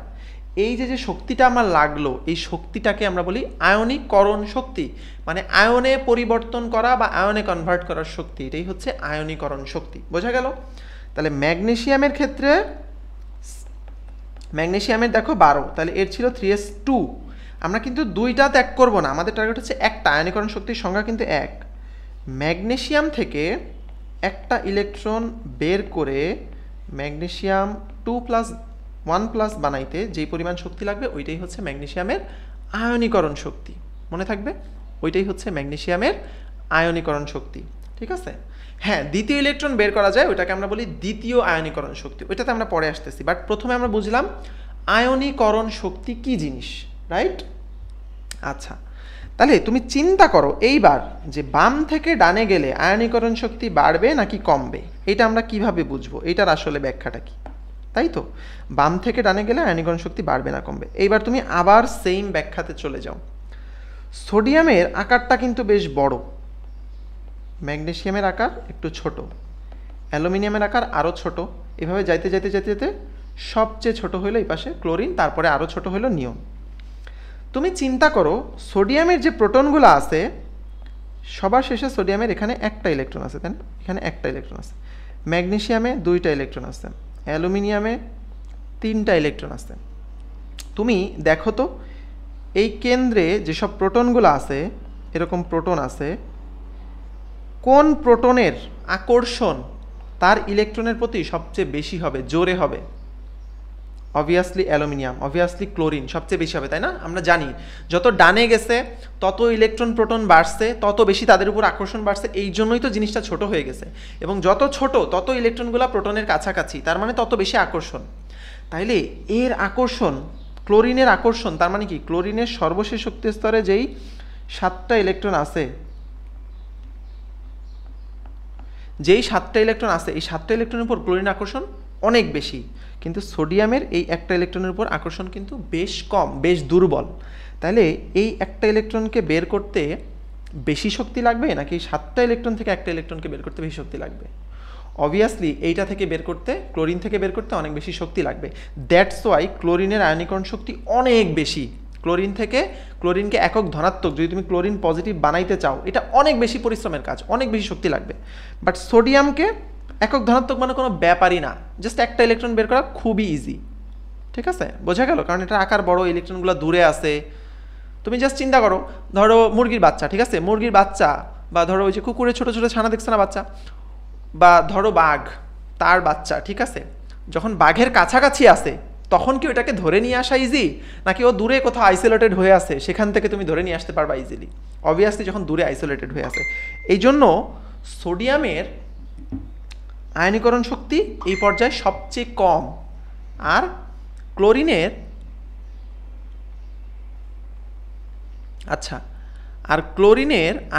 Speaker 1: এই যে শক্তিটা আমার লাগলো, এই শক্তিটাকে আমরা বলি আয়নীকরণ শক্তি, মানে আয়নে পরিবর্তন করা বা আয়নে কনভার্ট করার শক্তি, এটাই হচ্ছে আয়নীকরণ শক্তি। বোঝা গেল? তাহলে ম্যাগনেসিয়ামের ক্ষেত্রে, ম্যাগনেসিয়ামের দেখো 12, তাহলে এর ছিল 3s2। আমরা কিন্তু 2টা ত্যাগ করবো না, আমাদের টার্গেট হচ্ছে একটা। আয়নীকরণ শক্তির সংখ্যা কিন্তু 1। ম্যাগনেসিয়াম থেকে একটা ইলেকট্রন বের করে ম্যাগনেসিয়াম 2+1+ বানাইতে যেই পরিমাণ শক্তি লাগবে ওইটাই হচ্ছে ম্যাগনেসিয়ামের আয়নীকরণ শক্তি। মনে থাকবে, ওইটাই হচ্ছে ম্যাগনেসিয়ামের আয়নীকরণ শক্তি। ঠিক আছে? হ্যাঁ, দ্বিতীয় ইলেকট্রন বের করা যায়, ওইটাকে আমরা বলি দ্বিতীয় আয়নীকরণ শক্তি, ওইটাতে আমরা পরে আসতেছি। বাট প্রথমে আমরা বুঝলাম আয়নীকরণ শক্তি কি জিনিস, রাইট? আচ্ছা, তাহলে তুমি চিন্তা করো এইবার যে বাম থেকে ডানে গেলে আয়নীকরণ শক্তি বাড়বে নাকি কমবে, এটা আমরা কিভাবে বুঝবো, এটার আসলে ব্যাখ্যাটা কি? তাই তো, বাম থেকে ডানে গেলে আয়নীকরণ শক্তি বাড়বে না কমবে। এইবার তুমি আবার সেম ব্যাখ্যাতে চলে যাও। সোডিয়ামের আকারটা কিন্তু বেশ বড়, ম্যাগনেসিয়ামের আকার একটু ছোট, অ্যালুমিনিয়ামের আকার আরও ছোট, এভাবে যাইতে যাইতে যাইতে যেতে সবচেয়ে ছোট হইলো এই পাশে ক্লোরিন, তারপরে আরও ছোট হইলো নিয়ন। তুমি চিন্তা করো সোডিয়ামের যে প্রোটনগুলো আছে সবার শেষে সোডিয়ামের এখানে একটা ইলেকট্রন আছে, তাই না? এখানে একটা ইলেকট্রন আছে। ম্যাগনেসিয়ামে 2টা ইলেকট্রন আছে, অ্যালুমিনিয়ামে 3টা ইলেকট্রন আছে। তুমি দেখো তো এই কেন্দ্রে যেসব প্রোটনগুলো আছে, এরকম প্রোটন আছে, কোন প্রোটনের আকর্ষণ তার ইলেকট্রনের প্রতি সবচেয়ে বেশি হবে, জোরে হবে? অবভিয়াসলি অ্যালুমিনিয়াম, অবভিয়াসলি ক্লোরিন সবচেয়ে বেশি হবে, তাই না? আমরা জানি যত ডানে গেছে তত ইলেকট্রন প্রোটন বাড়ছে, তত বেশি তাদের উপর আকর্ষণ বাড়ছে, এই জন্যই তো জিনিসটা ছোট হয়ে গেছে। এবং যত ছোট তত ইলেকট্রনগুলো প্রোটনের কাছাকাছি, তার মানে তত বেশি আকর্ষণ। তাইলে এর আকর্ষণ, ক্লোরিনের আকর্ষণ, তার মানে কি ক্লোরিনের সর্বশেষ শক্তি স্তরে যেই 7টা ইলেকট্রন আছে, যেই 7টা ইলেকট্রন আছে, এই 7টা ইলেকট্রনের উপর ক্লোরিন আকর্ষণ অনেক বেশি, কিন্তু সোডিয়ামের এই একটা ইলেকট্রনের উপর আকর্ষণ কিন্তু বেশ কম, বেশ দুর্বল। তাহলে এই একটা ইলেকট্রনকে বের করতে বেশি শক্তি লাগবে নাকি 7টা ইলেকট্রন থেকে একটা ইলেকট্রনকে বের করতে বেশি শক্তি লাগবে? অবভিয়াসলি এইটা থেকে বের করতে, ক্লোরিন থেকে বের করতে অনেক বেশি শক্তি লাগবে। দ্যাটস ওয়াই ক্লোরিনের আয়নীকরণ শক্তি অনেক বেশি। ক্লোরিনকে একক ধনাত্মক যদি তুমি ক্লোরিন পজিটিভ বানাইতে চাও, এটা অনেক বেশি পরিশ্রমের কাজ, অনেক বেশি শক্তি লাগবে। বাট সোডিয়ামকে একক ধনাত্মক মানে কোনো ব্যাপারই না, জাস্ট একটা ইলেকট্রন বের করা খুবই ইজি। ঠিক আছে, বোঝা গেল? কারণ এটা আকার বড়, ইলেকট্রনগুলো দূরে আছে। তুমি জাস্ট চিন্তা করো, ধরো মুরগির বাচ্চা, ঠিক আছে, মুরগির বাচ্চা, বা ধরো ওই যে কুকুরের ছোটো ছোটো ছানা দেখছে না বাচ্চা, বা ধরো বাঘ, তার বাচ্চা, ঠিক আছে, যখন বাঘের কাছাকাছি আসে তখন কি ওটাকে ধরে নিয়ে আসা ইজি, নাকি ও দূরে কোথাও আইসোলেটেড হয়ে আছে সেখান থেকে তুমি ধরে নিয়ে আসতে পারবা ইজিলি? অবভিয়াসলি যখন দূরে আইসোলেটেড হয়ে আছে। এই জন্য সোডিয়ামের আয়নীকরণ শক্তি এই পর্যায়ে সবচেয়ে কম, আর ক্লোরিনের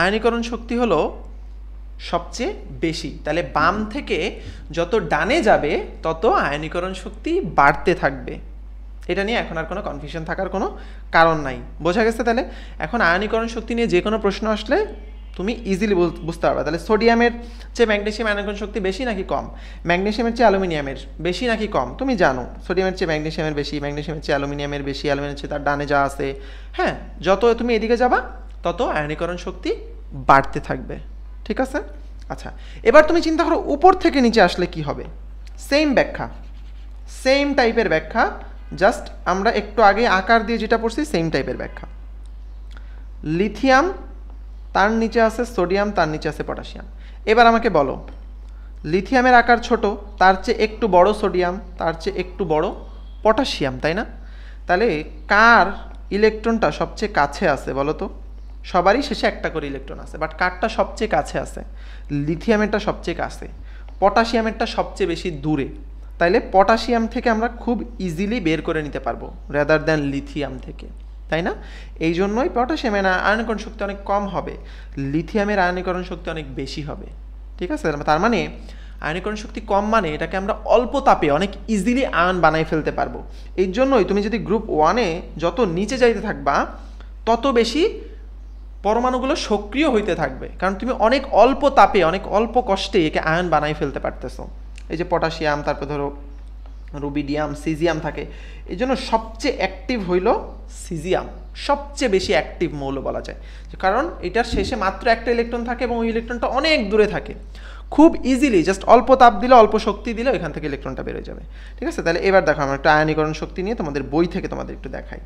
Speaker 1: আয়নীকরণ শক্তি হলো সবচেয়ে বেশি। তাহলে বাম থেকে যত ডানে যাবে তত আয়নীকরণ শক্তি বাড়তে থাকবে। এটা নিয়ে এখন আর কোনো কনফিউশন থাকার কোনো কারণ নাই। বোঝা গেছে? তাহলে এখন আয়নীকরণ শক্তি নিয়ে যে কোনো প্রশ্ন আসলে তুমি ইজিলি বুঝতে পারবে। তাহলে সোডিয়ামের চেয়ে ম্যাগনেসিয়াম আয়নীকরণ শক্তি বেশি নাকি কম? ম্যাগনেসিয়ামের চেয়ে অ্যালুমিনিয়ামের বেশি নাকি কম? তুমি জানো সোডিয়ামের চেয়ে ম্যাগনেসিয়ামের বেশি, ম্যাগনেসিয়ামের চেয়ে অ্যালুমিনিয়ামের বেশি, অ্যালুমিনিয়ামের চেয়ে তার ডানে যা আছে। হ্যাঁ, যত তুমি এদিকে যাবা তত আয়নীকরণ শক্তি বাড়তে থাকবে। ঠিক আছে? আচ্ছা, এবার তুমি চিন্তা করো উপর থেকে নিচে আসলে কি হবে। সেম ব্যাখ্যা, সেম টাইপের ব্যাখ্যা, জাস্ট আমরা একটু আগে আকার দিয়ে যেটা পড়ছি সেম টাইপের ব্যাখ্যা। লিথিয়াম, তার নিচে আছে সোডিয়াম, তার নিচে আছে পটাশিয়াম। এবার আমাকে বলো, লিথিয়ামের আকার ছোট, তার চেয়ে একটু বড় সোডিয়াম, তার চেয়ে একটু বড় পটাশিয়াম, তাই না? তাহলে কার ইলেকট্রনটা সবচেয়ে কাছে আছে বলো তো? সবারই শেষে একটা করে ইলেকট্রন আছে, বাট কারটা সবচেয়ে কাছে আছে? লিথিয়ামেরটা সবচেয়ে কাছে, পটাশিয়ামেরটা সবচেয়ে বেশি দূরে। তাইলে পটাশিয়াম থেকে আমরা খুব ইজিলি বের করে নিতে পারবো রাদার দ্যান লিথিয়াম থেকে, তাই না? এই জন্যই পটাশিয়ামের আয়নীকরণ শক্তি অনেক কম হবে, লিথিয়ামের আয়নীকরণ শক্তি অনেক বেশি হবে। ঠিক আছে? তার মানে আয়নীকরণ শক্তি কম মানে এটাকে আমরা অল্প তাপে অনেক ইজিলি আয়ন বানাই ফেলতে পারবো। এই জন্যই তুমি যদি গ্রুপ 1-এ যত নিচে যাইতে থাকবা তত বেশি পরমাণুগুলো সক্রিয় হইতে থাকবে, কারণ তুমি অনেক অল্প তাপে অনেক অল্প কষ্টে একে আয়ন বানাই ফেলতে পারতেছো। এই যে পটাশিয়াম, তারপর ধরো রুবিডিয়াম, সিজিয়াম থাকে, এই জন্য সবচেয়ে অ্যাক্টিভ হইল সিজিয়াম, সবচেয়ে বেশি অ্যাক্টিভ মৌল বলা যায়, কারণ এটার শেষে মাত্র একটা ইলেকট্রন থাকে এবং ওই ইলেকট্রনটা অনেক দূরে থাকে। খুব ইজিলি জাস্ট অল্প তাপ দিলে, অল্প শক্তি দিলে এখান থেকে ইলেকট্রনটা বেরোয় যাবে। ঠিক আছে? তাহলে এবার দেখো আমরা একটা আয়নীকরণ শক্তি নিয়ে তোমাদের বই থেকে তোমাদের একটু দেখাই।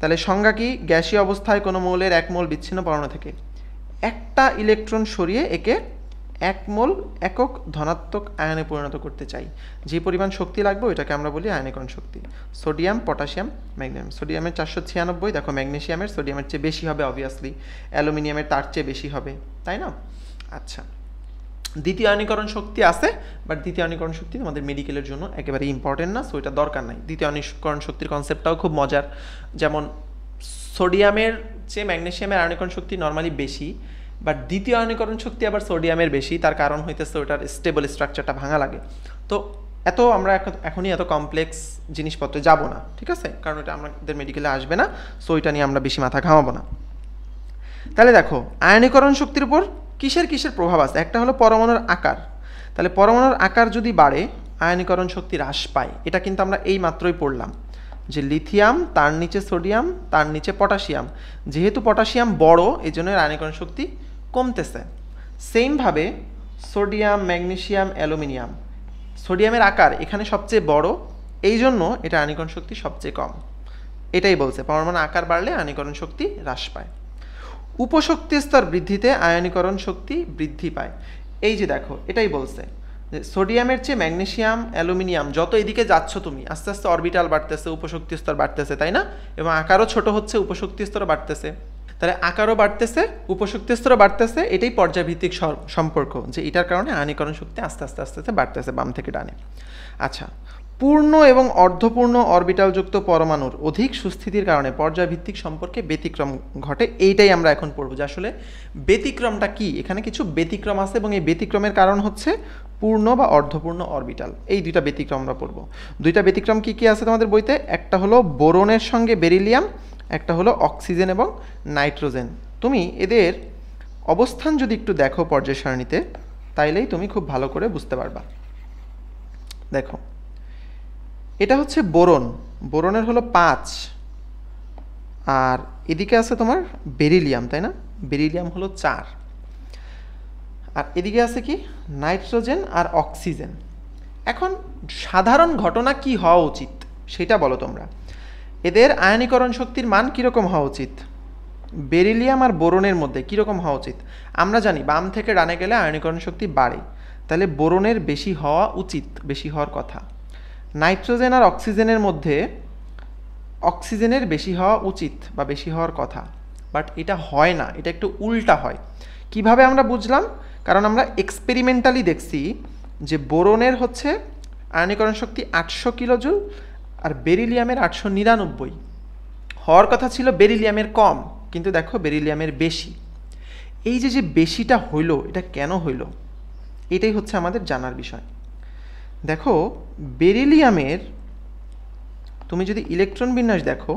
Speaker 1: তাহলে সংজ্ঞা কি? গ্যাসীয় অবস্থায় কোনো মৌলের 1 মোল বিচ্ছিন্ন পরমাণু থেকে একটা ইলেকট্রন সরিয়ে একে 1 মোল একক ধনাত্মক আয়নে পরিণত করতে চাই, যে পরিমাণ শক্তি লাগবে ওইটাকে আমরা বলি আয়নীকরণ শক্তি। Sodium, potassium, magnesium. সোডিয়ামের 496, দেখো ম্যাগনেসিয়ামের সোডিয়ামের চেয়ে বেশি হবে অবভিয়াসলি, অ্যালুমিনিয়ামের তার চেয়ে বেশি হবে, তাই না? আচ্ছা, দ্বিতীয় আয়নীকরণ শক্তি আছে, বাট দ্বিতীয় আয়নীকরণ শক্তি তোমাদের মেডিকেলের জন্য একেবারে ইম্পর্টেন্ট না, সো এটা দরকার নাই। দ্বিতীয় আয়নীকরণ শক্তির কনসেপ্টটাও খুব মজার, যেমন সোডিয়ামের চেয়ে ম্যাগনেসিয়ামের আয়নীকরণ শক্তি নর্মালি বেশি, বাট দ্বিতীয় আয়নীকরণ শক্তি আবার সোডিয়ামের বেশি। তার কারণ হইতেছে ওটার স্টেবল স্ট্রাকচারটা ভাঙা লাগে। তো আমরা এখনই এত কমপ্লেক্স জিনিসপত্রে যাব না, ঠিক আছে, কারণ এটা আমাদের মেডিকেলে আসবে না, সো এটা নিয়ে আমরা বেশি মাথা ঘামাবো না। তাহলে দেখো আয়নীকরণ শক্তির উপর কিসের কিসের প্রভাব আছে। একটা হলো পরমাণুর আকার। তাহলে পরমাণুর আকার যদি বাড়ে আয়নীকরণ শক্তি হ্রাস পায়, এটা কিন্তু আমরা এই মাত্রই পড়লাম যে লিথিয়াম, তার নিচে সোডিয়াম, তার নিচে পটাশিয়াম, যেহেতু পটাশিয়াম বড় এই জন্য আয়নীকরণ শক্তি কমতেছে। সেমভাবে সোডিয়াম, ম্যাগনেসিয়াম, অ্যালুমিনিয়াম, সোডিয়ামের আকার এখানে সবচেয়ে বড়, এই জন্য এটা আয়নীকরণ শক্তি সবচেয়ে কম। এটাই বলছে পরমাণু আকার বাড়লে আয়নীকরণ শক্তি হ্রাস পায়। উপশক্তি স্তর বৃদ্ধিতে আয়নীকরণ শক্তি বৃদ্ধি পায়। এই যে দেখো এটাই বলছে যে সোডিয়ামের চেয়ে ম্যাগনেসিয়াম, অ্যালুমিনিয়াম যত এদিকে যাচ্ছ তুমি আস্তে আস্তে অরবিটাল বাড়তেছে, উপশক্তি স্তর বাড়তেছে, তাই না? এবং আকারও ছোট হচ্ছে, উপশক্তি স্তরও বাড়তেছে। তাহলে আকারও বাড়তেছে, উপশক্তি স্তরও বাড়তেছে, এটাই পর্যায়ভিত্তিক সম্পর্ক, যে এটার কারণে আয়নীকরণ শক্তি আস্তে আস্তে আস্তে আস্তে বাড়তেছে বাম থেকে ডানে। আচ্ছা, পূর্ণ এবং অর্ধপূর্ণ অরবিটালযুক্ত পরমাণুর অধিক সুস্থিতির কারণে পর্যায়ভিত্তিক সম্পর্কে ব্যতিক্রম ঘটে। এইটাই আমরা এখন পড়ব যে আসলে ব্যতিক্রমটা কি। এখানে কিছু ব্যতিক্রম আছে এবং এই ব্যতিক্রমের কারণ হচ্ছে পূর্ণ বা অর্ধপূর্ণ অরবিটাল। এই দুইটা ব্যতিক্রম আমরা পড়ব। দুইটা ব্যতিক্রম কি কি আছে তোমাদের বইতে? একটা হলো বোরনের সঙ্গে বেরিলিয়াম, একটা হলো অক্সিজেন এবং নাইট্রোজেন। তুমি এদের অবস্থান যদি একটু দেখো পর্যায় সারণীতে, তাইলেই তুমি খুব ভালো করে বুঝতে পারবা। দেখো, এটা হচ্ছে বোরন, বোরনের হলো 5, আর এদিকে আছে তোমার বেরিলিয়াম, তাই না? বেরিলিয়াম হলো 4, আর এদিকে আছে কি নাইট্রোজেন আর অক্সিজেন। এখন সাধারণ ঘটনা কি হওয়া উচিত সেটা বলো তোমরা। এদের আয়নীকরণ শক্তির মান কীরকম হওয়া উচিত? বেরিলিয়াম আর বোরনের মধ্যে কীরকম হওয়া উচিত? আমরা জানি বাম থেকে ডানে গেলে আয়নীকরণ শক্তি বাড়ে, তাহলে বোরনের বেশি হওয়া উচিত, বেশি হওয়ার কথা। নাইট্রোজেন আর অক্সিজেনের মধ্যে অক্সিজেনের বেশি হওয়া উচিত বা বেশি হওয়ার কথা, বাট এটা হয় না, এটা একটু উল্টা হয়। কিভাবে আমরা বুঝলাম? কারণ আমরা এক্সপেরিমেন্টালি দেখছি যে বোরনের হচ্ছে আয়নীকরণ শক্তি 800 কিলোজুল আর বেরিলিয়ামের 899। হওয়ার কথা ছিল বেরিলিয়ামের কম, কিন্তু দেখো বেরিলিয়ামের বেশি। এই যে বেশিটা হইল, এটা কেন হইল? এটাই হচ্ছে আমাদের জানার বিষয়। দেখো, বেরিলিয়ামের তুমি যদি ইলেকট্রন বিন্যাস দেখো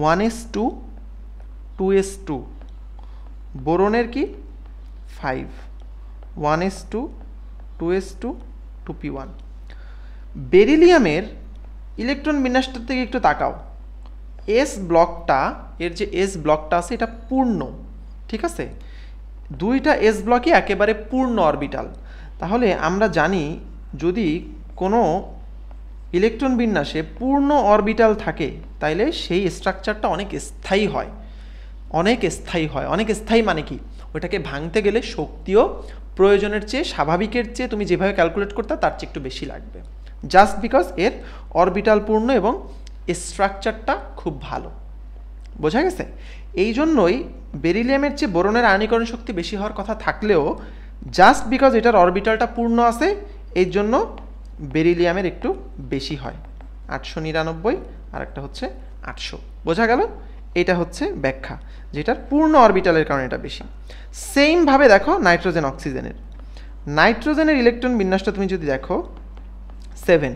Speaker 1: 1s2 2s2, বোরনের কি 5 1s2 2s2 2p1। বেরিলিয়ামের ইলেকট্রন বিন্যাসটার থেকে একটু তাকাও। এস ব্লকটা, এর যে এস ব্লকটা আছে এটা পূর্ণ, ঠিক আছে? দুইটা এস ব্লকই একেবারে পূর্ণ অরবিটাল। তাহলে আমরা জানি যদি কোনো ইলেকট্রন বিন্যাসে পূর্ণ অরবিটাল থাকে তাইলে সেই স্ট্রাকচারটা অনেক স্থায়ী হয়, অনেক স্থায়ী হয়। অনেক স্থায়ী মানে কি? ওইটাকে ভাঙতে গেলে শক্তিও প্রয়োজনের চেয়ে, স্বাভাবিকের চেয়ে তুমি যেভাবে ক্যালকুলেট করতে তার চেয়ে একটু বেশি লাগবে, জাস্ট বিকজ এর অরবিটাল পূর্ণ এবং স্ট্রাকচারটা খুব ভালো। বোঝা গেছে? এই জন্যই বেরিলিয়ামের চেয়ে বোরনের আয়নীকরণ শক্তি বেশি হওয়ার কথা থাকলেও জাস্ট বিকজ এটার অরবিটালটা পূর্ণ আছে এই জন্য বেরিলিয়ামের একটু বেশি হয়, 899 আর একটা হচ্ছে 800। বোঝা গেল? এটা হচ্ছে ব্যাখ্যা, যেটার পূর্ণ অরবিটালের কারণে এটা বেশি। সেমভাবে দেখো নাইট্রোজেন অক্সিজেনের, নাইট্রোজেনের ইলেকট্রন বিন্যাসটা তুমি যদি দেখো 7,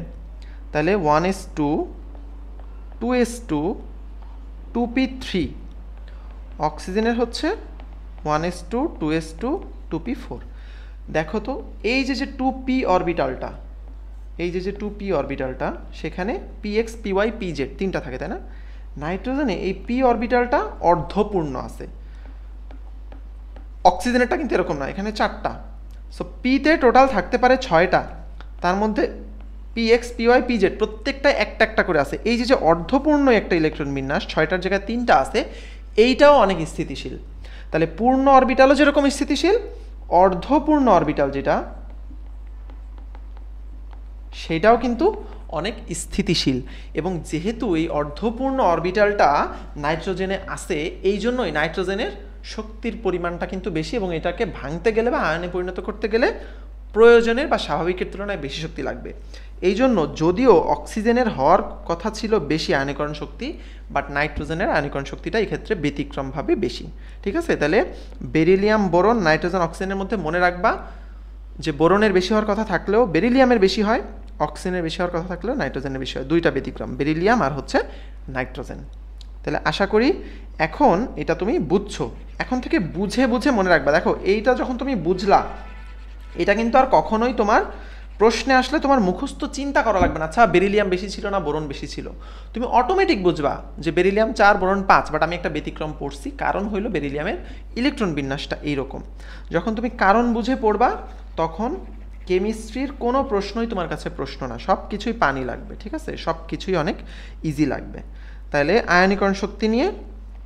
Speaker 1: তাহলে 1s2 2s2 2p3। অক্সিজেনের হচ্ছে 1s2 2s2 2p4। দেখো তো এই যে 2p অরবিটালটা, এই যে 2p অরবিটালটা, সেখানে px py pz তিনটা থাকে, তাই না? নাইট্রোজেনে এই p অরবিটালটা অর্ধপূর্ণ আছে, অক্সিজেনেরটা কিন্তু এরকম না, এখানে 4টা। সো পিতে টোটাল থাকতে পারে 6টা, তার মধ্যে px py pz প্রত্যেকটা একটা একটা করে আছে। এই যে অর্ধপূর্ণ একটা ইলেকট্রন বিন্যাস, 6টার জায়গায় 3টা আছে, এইটাও অনেক স্থিতিশীল। তাহলে পূর্ণ অরবিটালও যেরকম স্থিতিশীল, অর্ধপূর্ণ অরবিটাল যেটা সেটাও কিন্তু অনেক স্থিতিশীল। এবং যেহেতু এই অর্ধপূর্ণ অরবিটালটা নাইট্রোজেনে আছে, এই জন্যই নাইট্রোজেনের শক্তির পরিমাণটা কিন্তু বেশি, এবং এটাকে ভাঙতে গেলে বা আয়নে পরিণত করতে গেলে প্রয়োজনের বা স্বাভাবিকের তুলনায় বেশি শক্তি লাগবে। এই জন্য যদিও অক্সিজেনের হওয়ার কথা ছিল বেশি আয়নীকরণ শক্তি, বাট নাইট্রোজেনের আয়নীকরণ শক্তিটা এই ক্ষেত্রে ব্যতিক্রমভাবে বেশি। ঠিক আছে? তাহলে বেরিলিয়াম, বোরন, নাইট্রোজেন, অক্সিজেনের মধ্যে মনে রাখবা যে বোরনের বেশি হওয়ার কথা থাকলেও বেরিলিয়ামের বেশি হয়, অক্সিজেনের বেশি হওয়ার কথা থাকলেও নাইট্রোজেনের বেশি হয়। দুইটা ব্যতিক্রম, বেরিলিয়াম আর হচ্ছে নাইট্রোজেন। তাহলে আশা করি এখন এটা তুমি বুঝছো। এখন থেকে বুঝে বুঝে মনে রাখবা। দেখো, এইটা যখন তুমি বুঝলা, এটা কিন্তু আর কখনোই তোমার প্রশ্নে আসলে তোমার মুখস্থ চিন্তা করা লাগবে না, আচ্ছা বেরিলিয়াম বেশি ছিল না বোরন বেশি ছিল। তুমি অটোমেটিক বুঝবা যে বেরিলিয়াম 4 বোরন 5, বাট আমি একটা ব্যতিক্রম পড়ছি, কারণ হইলো বেরিলিয়ামের ইলেকট্রন বিন্যাসটা এইরকম। যখন তুমি কারণ বুঝে পড়বা তখন কেমিস্ট্রির কোনো প্রশ্নই তোমার কাছে প্রশ্ন না, সব কিছুই পানি লাগবে। ঠিক আছে? সব কিছুই অনেক ইজি লাগবে। তাহলে আয়নীকরণ শক্তি নিয়ে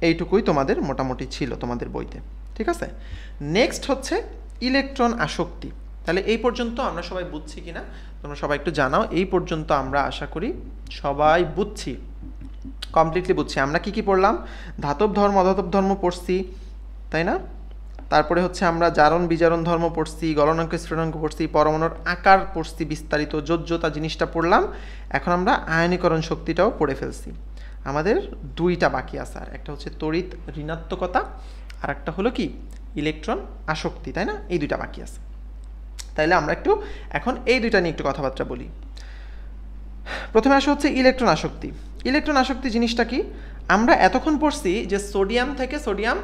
Speaker 1: এইটুকুই তোমাদের মোটামুটি ছিল তোমাদের বইতে। ঠিক আছে? নেক্সট হচ্ছে ইলেকট্রন আসক্তি। তাহলে এই পর্যন্ত আমরা সবাই বুঝছি কিনা তোমরা সবাই একটু জানাও। এই পর্যন্ত আমরা আশা করি সবাই বুঝছি, কমপ্লিটলি বুঝছি। আমরা কি কি পড়লাম? ধাতব ধর্ম, অধাতব ধর্ম পড়ছি, তাই না? তারপরে হচ্ছে আমরা জারণ বিজারণ ধর্ম পড়ছি, গলনাঙ্ক স্ফুটনাঙ্ক পড়ছি, পরমাণুর আকার পড়ছি বিস্তারিত, যোজ্যতা জিনিসটা পড়লাম। এখন আমরা আয়নীকরণ শক্তিটাও পড়ে ফেলছি। আমাদের দুইটা বাকি আছে, আর একটা হচ্ছে তড়িৎ ঋণাত্মকতা, আর একটা হলো কি ইলেকট্রন আসক্তি, তাই না? এই দুইটা বাকি আছে। তাইলে আমরা একটু এখন এই দুইটা নিয়ে একটু কথাবার্তা বলি। প্রথমে আসা হচ্ছে ইলেকট্রন আসক্তি। ইলেকট্রন আসক্তি জিনিসটা কি? আমরা এতক্ষণ পড়ছি যে সোডিয়াম থেকে সোডিয়াম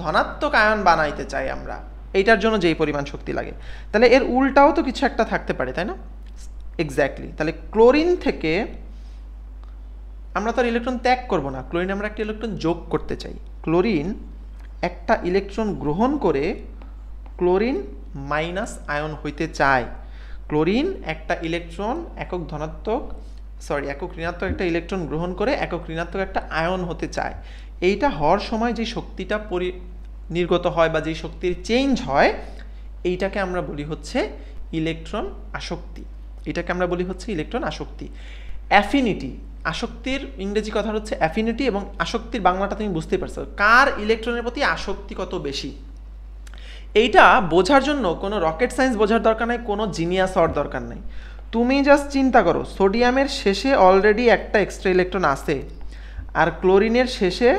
Speaker 1: ধনাত্মক আয়ন বানাইতে চাই আমরা, এইটার জন্য যেই পরিমাণ শক্তি লাগে, তাহলে এর উল্টাও তো কিছু একটা থাকতে পারে, তাই না? এক্স্যাক্টলি। তাহলে ক্লোরিন থেকে আমরা তো আর ইলেকট্রন ত্যাগ করব না, ক্লোরিন আমরা একটা ইলেকট্রন যোগ করতে চাই। ক্লোরিন একটা ইলেকট্রন গ্রহণ করে ক্লোরিন মাইনাস আয়ন হইতে চায়। ক্লোরিন একটা ইলেকট্রন একক ঋণাত্মক একটা ইলেকট্রন গ্রহণ করে একক ঋণাত্মক একটা আয়ন হতে চায়। এইটা হওয়ার সময় যে শক্তিটা নির্গত হয় বা যে শক্তির চেঞ্জ হয়, এইটাকে আমরা বলি হচ্ছে ইলেকট্রন আসক্তি। এটাকে আমরা বলি হচ্ছে ইলেকট্রন আসক্তি। অ্যাফিনিটি, আসক্তির ইংরেজি কথা হচ্ছে অ্যাফিনিটি, এবং আসক্তির বাংলাটা তুমি বুঝতেই পারছো, কার ইলেকট্রনের প্রতি আসক্তি কত বেশি। এইটা বোঝার জন্য কোনো রকেট সায়েন্স বোঝার দরকার নাই, কোনো জিনিয়াস হওয়ার দরকার নাই। তুমি জাস্ট চিন্তা করো, সোডিয়ামের শেষে অলরেডি একটা এক্সট্রা ইলেকট্রন আছে, আর ক্লোরিনের শেষে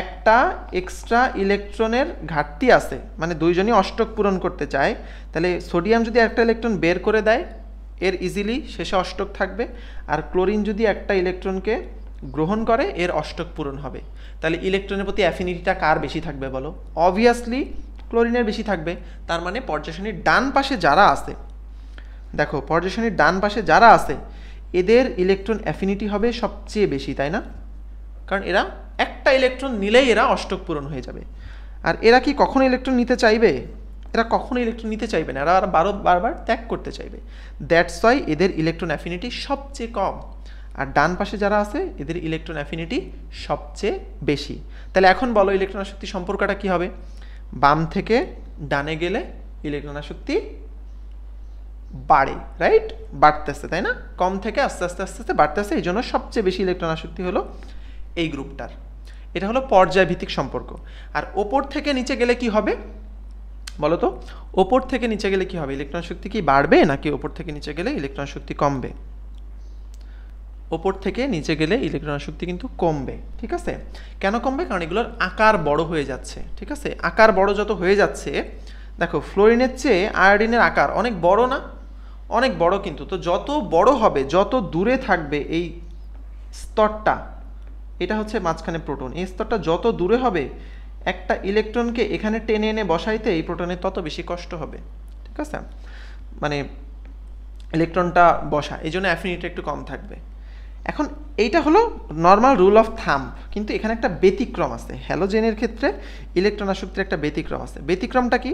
Speaker 1: একটা এক্সট্রা ইলেকট্রনের ঘাটতি আছে, মানে দুইজনই অষ্টক পূরণ করতে চায়। তাহলে সোডিয়াম যদি একটা ইলেকট্রন বের করে দেয়, এর ইজিলি শেষে অষ্টক থাকবে, আর ক্লোরিন যদি একটা ইলেকট্রনকে গ্রহণ করে, এর অষ্টক পূরণ হবে। তাহলে ইলেকট্রনের প্রতি অ্যাফিনিটিটা কার বেশি থাকবে বলো? অবভিয়াসলি ক্লোরিনের বেশি থাকবে। তার মানে পর্যায় সারণীর ডান পাশে যারা আছে, দেখো পর্যায় সারণীর ডান পাশে যারা আছে, এদের ইলেকট্রন অ্যাফিনিটি হবে সবচেয়ে বেশি, তাই না? কারণ এরা একটা ইলেকট্রন নিলেই এরা অষ্টক পূরণ হয়ে যাবে। আর এরা কি কখনো ইলেকট্রন নিতে চাইবে? এরা কখনো ইলেকট্রন নিতে চাইবে না, এরা বারবার ত্যাগ করতে চাইবে। দ্যাটস ওয়াই এদের ইলেকট্রন অ্যাফিনিটি সবচেয়ে কম। আর ডান পাশে যারা আছে, এদের ইলেকট্রন অ্যাফিনিটি সবচেয়ে বেশি। তাহলে এখন বলো ইলেকট্রন আসক্তি সম্পর্কটা কি হবে? বাম থেকে ডানে গেলে ইলেকট্রন আসক্তি বাড়ে, রাইট? বাড়তেছে, তাই না? কম থেকে আস্তে আস্তে আস্তে আস্তে বাড়তেছে। এই জন্য সবচেয়ে বেশি ইলেকট্রন আসক্তি হলো এই গ্রুপটার। এটা হলো পর্যায়ভিত্তিক সম্পর্ক। আর ওপর থেকে নিচে গেলে কি হবে বলো তো? ওপর থেকে নিচে গেলে কি হবে? ইলেকট্রন শক্তি কি বাড়বে, নাকি ওপর থেকে নিচে গেলে ইলেকট্রন শক্তি কমবে? ওপর থেকে নিচে গেলে ইলেকট্রন শক্তি কিন্তু কমবে, ঠিক আছে? কেন কমবে? কারণ এগুলোর আকার বড় হয়ে যাচ্ছে, ঠিক আছে? আকার বড় যত হয়ে যাচ্ছে, দেখো ফ্লোরিনের চেয়ে আয়োডিনের আকার অনেক বড় না? অনেক বড় কিন্তু। তো যত বড় হবে, যত দূরে থাকবে এই স্তরটা, এটা হচ্ছে মাঝখানে প্রোটন, এই স্তরটা যত দূরে হবে, একটা ইলেকট্রনকে এখানে টেনে এনে বসাইতে এই প্রোটনের তত বেশি কষ্ট হবে, ঠিক আছে? মানে ইলেকট্রনটা বসা, এই জন্য অ্যাফিনিটি একটু কম থাকবে। এখন এইটা হলো নর্মাল রুল অফ থাম্ব, কিন্তু এখানে একটা ব্যতিক্রম আছে। হ্যালোজেনের ক্ষেত্রে ইলেকট্রন আসক্তির একটা ব্যতিক্রম আছে। ব্যতিক্রমটা কি?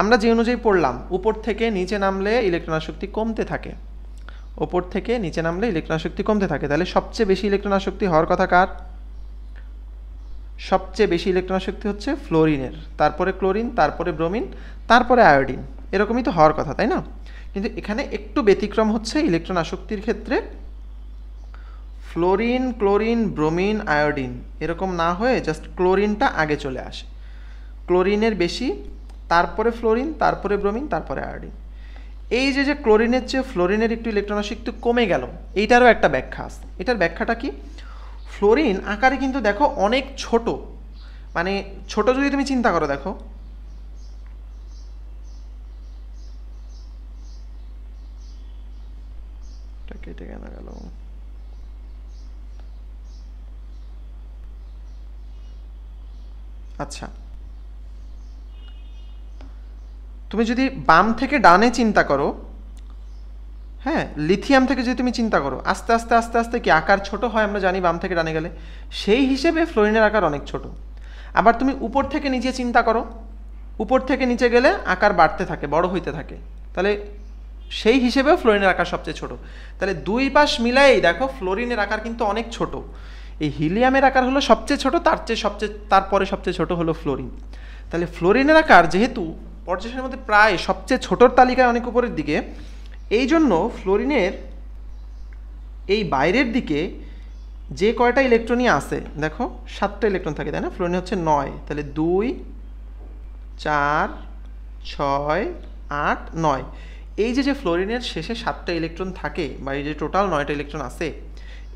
Speaker 1: আমরা যে অনুযায়ী পড়লাম, উপর থেকে নিচে নামলে ইলেকট্রন আসক্তি কমতে থাকে, ওপর থেকে নিচে নামলে ইলেকট্রন আসক্তি কমতে থাকে। তাহলে সবচেয়ে বেশি ইলেকট্রন আসক্তি হওয়ার কথা কার? সবচেয়ে বেশি ইলেকট্রন আসক্তি হচ্ছে ফ্লোরিনের, তারপরে ক্লোরিন, তারপরে ব্রোমিন, তারপরে আয়োডিন। এরকমই তো হওয়ার কথা, তাই না? কিন্তু এখানে একটু ব্যতিক্রম হচ্ছে ইলেকট্রন আসক্তির ক্ষেত্রে। ফ্লোরিন, ক্লোরিন, ব্রোমিন, আয়োডিন এরকম না হয়ে জাস্ট ক্লোরিনটা আগে চলে আসে। ক্লোরিনের বেশি, তারপরে ফ্লোরিন, তারপরে ব্রোমিন, তারপরে আয়োডিন। এই যে ক্লোরিনের চেয়ে ফ্লোরিনের একটু ইলেকট্রন আসক্তি কমে গেল, এইটারও একটা ব্যাখ্যা আছে। এটার ব্যাখ্যাটা কি? ফ্লোরিন আকারে কিন্তু দেখো অনেক ছোট, মানে ছোট যদি তুমি চিন্তা করো, দেখো কেটে কেন গেল? আচ্ছা, তুমি যদি বাম থেকে ডানে চিন্তা করো, হ্যাঁ, লিথিয়াম থেকে যদি তুমি চিন্তা করো, আস্তে আস্তে আস্তে আস্তে কি আকার ছোট হয় আমরা জানি বাম থেকে ডানে গেলে। সেই হিসেবে ফ্লোরিনের আকার অনেক ছোট। আবার তুমি উপর থেকে নিচে চিন্তা করো, উপর থেকে নিচে গেলে আকার বাড়তে থাকে, বড় হইতে থাকে। তাহলে সেই হিসেবেও ফ্লোরিনের আকার সবচেয়ে ছোট। তাহলে দুই পাশ মিলাই দেখো ফ্লোরিনের আকার কিন্তু অনেক ছোট। এই হিলিয়ামের আকার হলো সবচেয়ে ছোট, তারপরে সবচেয়ে ছোট হলো ফ্লোরিন। তাহলে ফ্লোরিনের আকার যেহেতু পর্যায়ের মধ্যে প্রায় সবচেয়ে ছোটোর তালিকায় অনেক উপরের দিকে, এই জন্য ফ্লোরিনের এই বাইরের দিকে যে কয়টা ইলেকট্রনই আছে, দেখো 7টা ইলেকট্রন থাকে, তাই না? ফ্লোরিন হচ্ছে 9, তাহলে 2, 4, 6, 8, 9। এই যে ফ্লোরিনের শেষে 7টা ইলেকট্রন থাকে, বা এই যে টোটাল 9টা ইলেকট্রন আছে,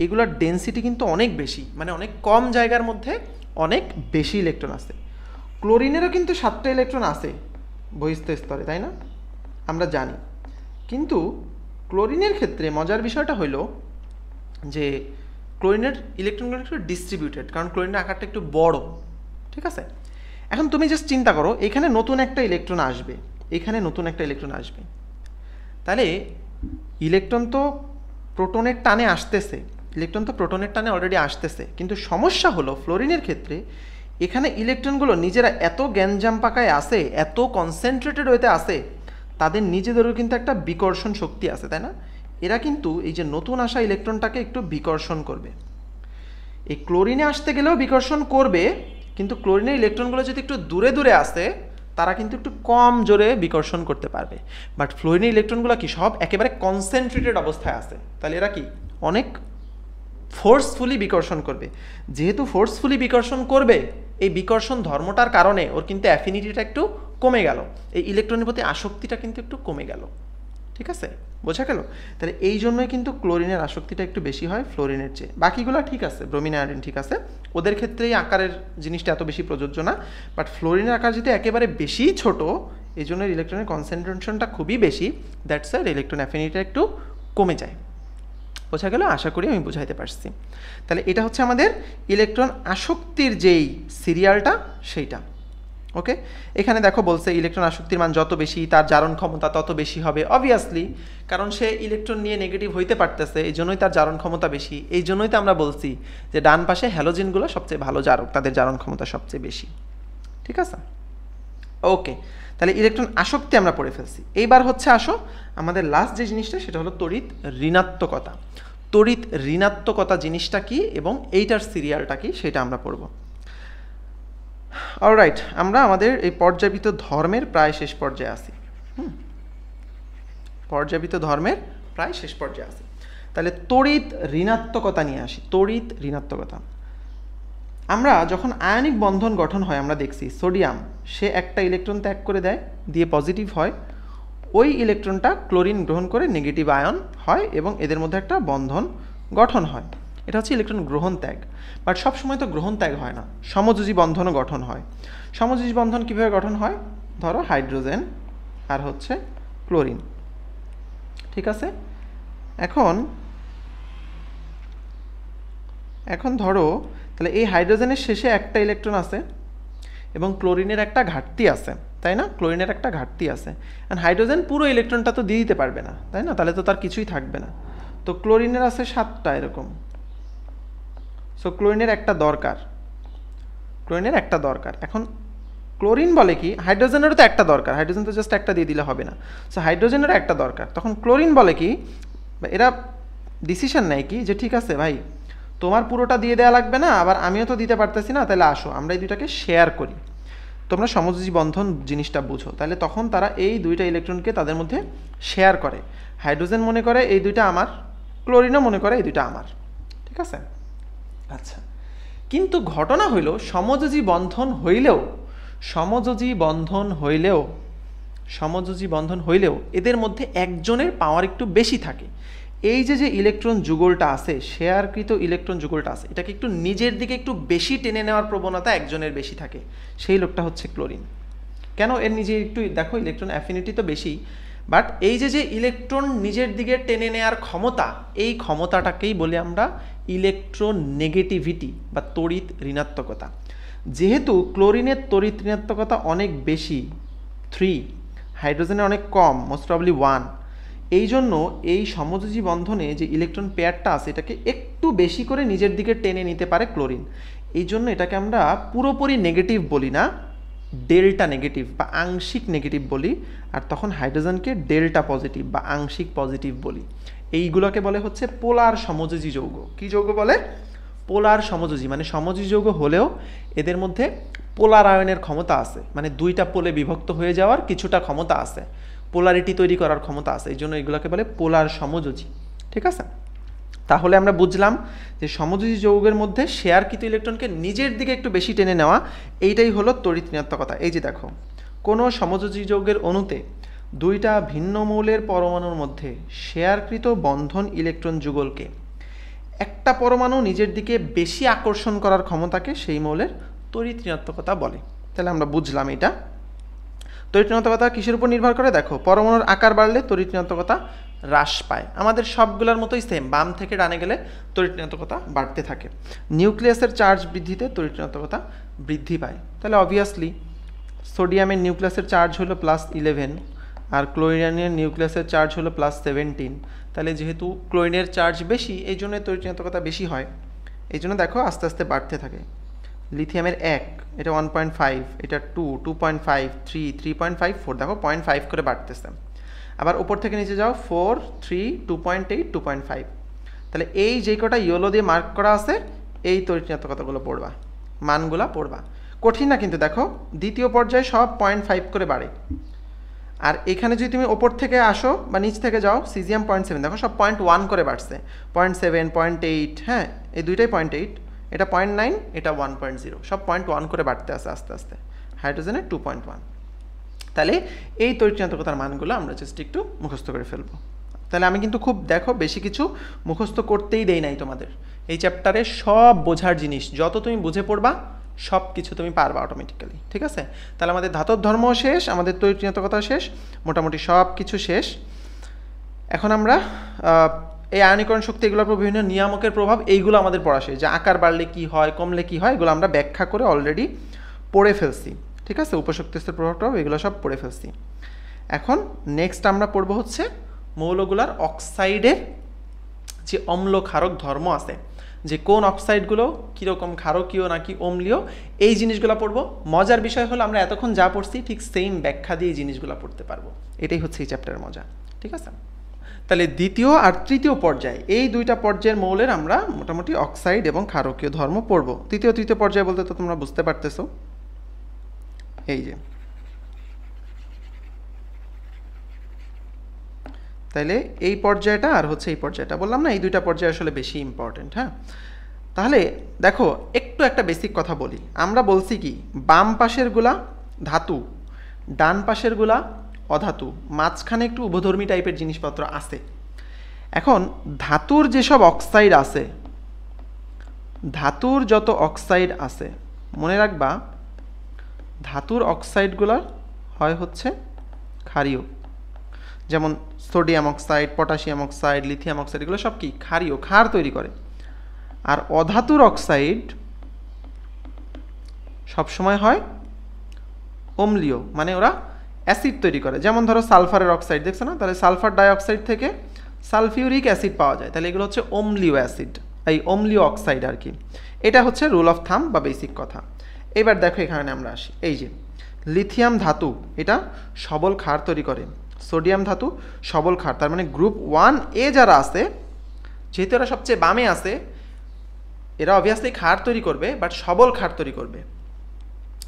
Speaker 1: এগুলোর ডেন্সিটি কিন্তু অনেক বেশি, মানে অনেক কম জায়গার মধ্যে অনেক বেশি ইলেকট্রন আছে। ক্লোরিনেরও কিন্তু 7টা ইলেকট্রন আছে বহিস্থ স্তরে, তাই না? আমরা জানি, কিন্তু ক্লোরিনের ক্ষেত্রে মজার বিষয়টা হলো যে ক্লোরিনের ইলেকট্রনগুলো একটু ডিস্ট্রিবিউটেড, কারণ ক্লোরিনের আকারটা একটু বড়, ঠিক আছে। এখন তুমি জাস্ট চিন্তা করো, এখানে নতুন একটা ইলেকট্রন আসবে, এখানে নতুন একটা ইলেকট্রন আসবে, তাহলে ইলেকট্রন তো প্রোটনের টানে আসতেছে, ইলেকট্রন তো প্রোটনের টানে অলরেডি আসতেছে, কিন্তু সমস্যা হলো ফ্লোরিনের ক্ষেত্রে এখানে ইলেকট্রনগুলো নিজেরা এত গ্যাঞ্জাম পাকায় আসে, এত কনসেন্ট্রেটেড হইতে আসে, তাদের নিজেদেরও কিন্তু একটা বিকর্ষণ শক্তি আছে, তাই না? এরা কিন্তু এই যে নতুন আসা ইলেকট্রনটাকে একটু বিকর্ষণ করবে। এই ক্লোরিনে আসতে গেলেও বিকর্ষণ করবে, কিন্তু ক্লোরিনের ইলেকট্রনগুলো যদি একটু দূরে দূরে আসে তারা কিন্তু একটু কম জোরে বিকর্ষণ করতে পারবে। বাট ফ্লোরিনের ইলেকট্রনগুলো কি সব একেবারে কনসেন্ট্রেটেড অবস্থায় আছে, তাহলে এরা কি অনেক ফোর্সফুলি বিকর্ষণ করবে। যেহেতু ফোর্সফুলি বিকর্ষণ করবে, এই বিকর্ষণ ধর্মটার কারণে ওর কিন্তু অ্যাফিনিটিটা একটু কমে গেল, এই ইলেকট্রনের প্রতি আসক্তিটা কিন্তু একটু কমে গেল, ঠিক আছে, বোঝা গেল? তাহলে এই জন্যই কিন্তু ক্লোরিনের আসক্তিটা একটু বেশি হয় ফ্লোরিনের চেয়ে। বাকিগুলো ঠিক আছে, ব্রোমিন আয়োডিন ঠিক আছে, ওদের ক্ষেত্রেই আকারের জিনিসটা এত বেশি প্রযোজ্য না। বাট ফ্লোরিনের আকার যদি একেবারে বেশি ছোট, এই জন্য ইলেকট্রনের কনসেন্ট্রেশনটা খুবই বেশি, দ্যাটস ওয়াই ইলেকট্রন অ্যাফিনিটিটা একটু কমে যায়। বোঝা গেল? আশা করি আমি বুঝাইতে পারছি। তাহলে এটা হচ্ছে আমাদের ইলেকট্রন আসক্তির যেই সিরিয়ালটা সেইটা। ওকে, এখানে দেখো বলছে ইলেকট্রন আসক্তির মান যত বেশি তার জারণ ক্ষমতা তত বেশি হবে, অবভিয়াসলি, কারণ সে ইলেকট্রন নিয়ে নেগেটিভ হইতে পারতেছে, এই জন্যই তার জারণ ক্ষমতা বেশি। এই জন্যই তো আমরা বলছি যে ডান পাশে হ্যালোজেনগুলো সবচেয়ে ভালো জারক, তাদের জারণ ক্ষমতা সবচেয়ে বেশি, ঠিক আছে। ওকে, তাহলে ইলেকট্রন আসক্তি আমরা পড়ে ফেলছি। এইবার হচ্ছে আসো আমাদের লাস্ট যে জিনিসটা, সেটা হলো তড়িৎ ঋণাত্মকতা। তড়িৎ ঋণাত্মকতা জিনিসটা কি এবং এইটার সিরিয়ালটা কি সেটা আমরা পড়ব। অলরাইট, আমরা আমাদের এই পর্যাবৃত ধর্মের প্রায় শেষ পর্যায়ে আছি। পর্যাবৃত ধর্মের প্রায় শেষ পর্যায়ে আছি। তাহলে তড়িৎ ঋণাত্মকতা নিয়ে আসি। তড়িৎ ঋণাত্মকতা, আমরা যখন আয়নিক বন্ধন গঠন হয় আমরা দেখছি সোডিয়াম সে একটা ইলেকট্রন ত্যাগ করে দেয়, দিয়ে পজিটিভ হয়, ওই ইলেকট্রনটা ক্লোরিন গ্রহণ করে নেগেটিভ আয়ন হয় এবং এদের মধ্যে একটা বন্ধন গঠন হয়। এটা হচ্ছে ইলেকট্রন গ্রহণ ত্যাগ। বাট সবসময় তো গ্রহণ ত্যাগ হয় না, সমযোজী বন্ধনও গঠন হয়। সমযোজী বন্ধন কীভাবে গঠন হয়? ধরো হাইড্রোজেন আর হচ্ছে ক্লোরিন, ঠিক আছে। এখন ধরো তাহলে এই হাইড্রোজেনের শেষে একটা ইলেকট্রন আছে এবং ক্লোরিনের একটা ঘাটতি আছে, তাই না? ক্লোরিনের একটা ঘাটতি আছে, আর হাইড্রোজেন পুরো ইলেকট্রনটা তো দিয়ে দিতে পারবে না, তাই না? তাহলে তো তার কিছুই থাকবে না। তো ক্লোরিনের আছে 7টা এরকম, সো ক্লোরিনের একটা দরকার, ক্লোরিনের একটা দরকার। এখন ক্লোরিন বলে কি হাইড্রোজেনেরও তো একটা দরকার, হাইড্রোজেন তো জাস্ট একটা দিয়ে দিলে হবে না, সো হাইড্রোজেনেরও একটা দরকার। তখন ক্লোরিন বলে কি, এরা ডিসিশন নেয় কি যে ঠিক আছে ভাই, তোমার পুরোটা দিয়ে দেওয়া লাগবে না, আবার আমিও তো দিতে পারতেছি না, তাহলে আসো আমরা এই দুইটাকে শেয়ার করি, তোমরা সমযোজী বন্ধন জিনিসটা বুঝো। তাহলে তখন তারা এই দুইটা ইলেকট্রনকে তাদের মধ্যে শেয়ার করে। হাইড্রোজেন মনে করে এই দুইটা আমার, ক্লোরিনও মনে করে এই দুইটা আমার, ঠিক আছে। আচ্ছা, কিন্তু ঘটনা হইল সমযোজী বন্ধন হইলেও এদের মধ্যে একজনের পাওয়ার একটু বেশি থাকে। এই যে ইলেকট্রন যুগলটা আছে, শেয়ারকৃত ইলেকট্রন যুগলটা আছে, এটাকে একটু নিজের দিকে একটু বেশি টেনে নেওয়ার প্রবণতা একজনের বেশি থাকে, সেই লোকটা হচ্ছে ক্লোরিন। কেন? এর নিজে একটু দেখো ইলেকট্রন অ্যাফিনিটি তো বেশি, বাট এই যে ইলেকট্রন নিজের দিকে টেনে নেওয়ার ক্ষমতা, এই ক্ষমতাটাকেই বলি আমরা ইলেকট্রোনেগেটিভিটি বা তড়িৎ ঋণাত্মকতা। যেহেতু ক্লোরিনের তড়িৎ ঋণাত্মকতা অনেক বেশি 3, হাইড্রোজেনের অনেক কম, মোস্ট প্রবাবলি 1, এই জন্য এই সমযোজী বন্ধনে যে ইলেকট্রন পেয়ারটা আছে এটাকে একটু বেশি করে নিজের দিকে টেনে নিতে পারে ক্লোরিন। এই জন্য এটাকে আমরা পুরোপুরি নেগেটিভ বলি না, ডেল্টা নেগেটিভ বা আংশিক নেগেটিভ বলি, আর তখন হাইড্রোজেনকে ডেল্টা পজিটিভ বা আংশিক পজিটিভ বলি। এইগুলোকে বলে হচ্ছে পোলার সমযোজী যৌগ। কি যৌগ বলে? পোলার সমযোজী, মানে সমযোজী যৌগ হলেও এদের মধ্যে পোলার আয়নের ক্ষমতা আছে, মানে দুইটা পোলে বিভক্ত হয়ে যাওয়ার কিছুটা ক্ষমতা আছে, পোলারিটি তৈরি করার ক্ষমতা আছে, এই জন্য এগুলোকে বলে পোলার সমযোজী, ঠিক আছে। তাহলে আমরা বুঝলাম যে সমযোজী যৌগের মধ্যে শেয়ারকৃত ইলেকট্রনকে নিজের দিকে একটু বেশি টেনে নেওয়া, এইটাই হলো তড়িৎ ঋণাত্মকতা। এই যে দেখো, কোনো সমযোজী যৌগের অণুতে দুইটা ভিন্ন মৌলের পরমাণুর মধ্যে শেয়ারকৃত বন্ধন ইলেকট্রন যুগলকে একটা পরমাণু নিজের দিকে বেশি আকর্ষণ করার ক্ষমতাকে সেই মৌলের তড়িৎ ঋণাত্মকতা বলে। তাহলে আমরা বুঝলাম এটা। তড়িৎ ঋণাত্মকতা কিসের উপর নির্ভর করে? দেখো, পরমাণুর আকার বাড়লে তড়িৎ ঋণাত্মকতা হ্রাস পায়। আমাদের সবগুলোর মতোই সেম, বাম থেকে ডানে গেলে তড়িৎ ঋণাত্মকতা বাড়তে থাকে। নিউক্লিয়াসের চার্জ বৃদ্ধিতে তড়িৎ ঋণাত্মকতা বৃদ্ধি পায়। তাহলে অবভিয়াসলি সোডিয়ামের নিউক্লিয়াসের চার্জ হলো +11 আর ক্লোরিনের নিউক্লিয়াসের চার্জ হলো +17। তাহলে যেহেতু ক্লোরিনের চার্জ বেশি, এই জন্য তড়িৎ ঋণাত্মকতা বেশি হয়। এই জন্য দেখো আস্তে আস্তে বাড়তে থাকে। লিথিয়ামের 1, এটা 1.5, এটা 2, 2.5, 3, 3.5, 4, দেখো 0.5 করে বাড়তেছে। আবার উপর থেকে নিচে যাও 4, 3, 2.8, 2.5। তাহলে এই যে কটা ইয়েলো দিয়ে মার্ক করা আছে, এই তড়িৎ ঋণাত্মকতাগুলো পড়বা, মানগুলা পড়বা। কঠিন না কিন্তু, দেখো দ্বিতীয় পর্যায়ে সব 0.5 করে বাড়ে। আর এখানে যদি তুমি ওপর থেকে আসো বা নিচ থেকে যাও, সিজিয়াম 0.7, দেখো সব 0.1 করে বাড়ছে, 0.7, 0.8, হ্যাঁ এই দুইটাই 0.8, এটা 0.9, এটা 1.0, সব 0.1 করে বাড়তে আসে আস্তে আস্তে। হাইড্রোজেনের 2.1। তাহলে এই তড়িৎ ঋণাত্মকতার মানগুলো আমরা জাস্ট একটু মুখস্থ করে ফেলবো। তাহলে আমি কিন্তু খুব দেখো বেশি কিছু মুখস্থ করতেই দেই নাই তোমাদের। এই চ্যাপ্টারে সব বোঝার জিনিস যত তুমি বুঝে পড়বা সব কিছু তুমি পারবা অটোমেটিক্যালি, ঠিক আছে? তাহলে আমাদের ধাতব ধর্মও শেষ, আমাদের তড়িৎ ঋণাত্মকতা শেষ, মোটামুটি সব কিছু শেষ। এখন আমরা এই আয়নীকরণ শক্তি এগুলোর উপর বিভিন্ন নিয়ামকের প্রভাব, এইগুলো আমাদের পড়া শেষ। যে আকার বাড়লে কি হয়, কমলে কি হয়, এগুলো আমরা ব্যাখ্যা করে অলরেডি পড়ে ফেলছি, ঠিক আছে? উপশক্তি স্তর প্রভাবটাও এগুলো সব পড়ে ফেলছি। এখন নেক্সট আমরা পড়বো হচ্ছে মৌলগুলার অক্সাইডের যে অম্ল ক্ষারক ধর্ম আছে, যে কোন অক্সাইডগুলো কীরকম ক্ষারকীয় নাকি অম্লীয়, এই জিনিসগুলো পড়বো। মজার বিষয় হলো আমরা এতক্ষণ যা পড়ছি ঠিক সেম ব্যাখ্যা দিয়ে এই জিনিসগুলো পড়তে পারবো। এটাই হচ্ছে এই চ্যাপ্টারের মজা, ঠিক আছে? তাহলে দ্বিতীয় আর তৃতীয় পর্যায়ে, এই দুইটা পর্যায়ের মৌলের আমরা মোটামুটি অক্সাইড এবং ক্ষারকীয় ধর্ম পড়বো। তৃতীয় পর্যায়ে বলতে তো তোমরা বুঝতে পারতেছো, এই যে তাইলে এই পর্যায়টা আর হচ্ছে এই পর্যায়টা, বললাম না এই দুইটা পর্যায় আসলে বেশি ইম্পর্টেন্ট। হ্যাঁ, তাহলে দেখো একটু একটা বেসিক কথা বলি। আমরা বলছি কি বাম পাশেরগুলা ধাতু, ডান পাশেরগুলা অধাতু, মাঝখানে একটু উভধর্মী টাইপের জিনিসপত্র আছে। এখন ধাতুর যেসব অক্সাইড আছে, ধাতুর যত অক্সাইড আছে মনে রাখবা, ধাতুর অক্সাইডগুলো হয় হচ্ছে ক্ষারীয়। যেমন sodium oxide, potassium oxide, lithium oxide, এগুলো সব কি ক্ষারীয়, ক্ষার তৈরি করে। আর অধাতুর অক্সাইড সবসময় হয় অম্লীয়, মানে ওরা অ্যাসিড তৈরি করে। যেমন ধরো সালফারের অক্সাইড দেখছো না, তাহলে সালফার ডাইঅক্সাইড থেকে সালফিউরিক অ্যাসিড পাওয়া যায়, তাহলে এগুলো হচ্ছে অম্লীয় অ্যাসিড, এই অম্লীয় অক্সাইড আর কি। এটা হচ্ছে রুল অফ থাম বা বেসিক কথা। এবার দেখো এখানে আমরা আসি, এই যে লিথিয়াম ধাতু এটা সবল ক্ষার তৈরি করে, সোডিয়াম ধাতু সবল ক্ষার, তার মানে গ্রুপ 1A যারা আছে, যেহেতু এরা সবচেয়ে বামে আছে, এরা অবভিয়াসলি ক্ষার তৈরি করবে, বাট সবল ক্ষার তৈরি করবে।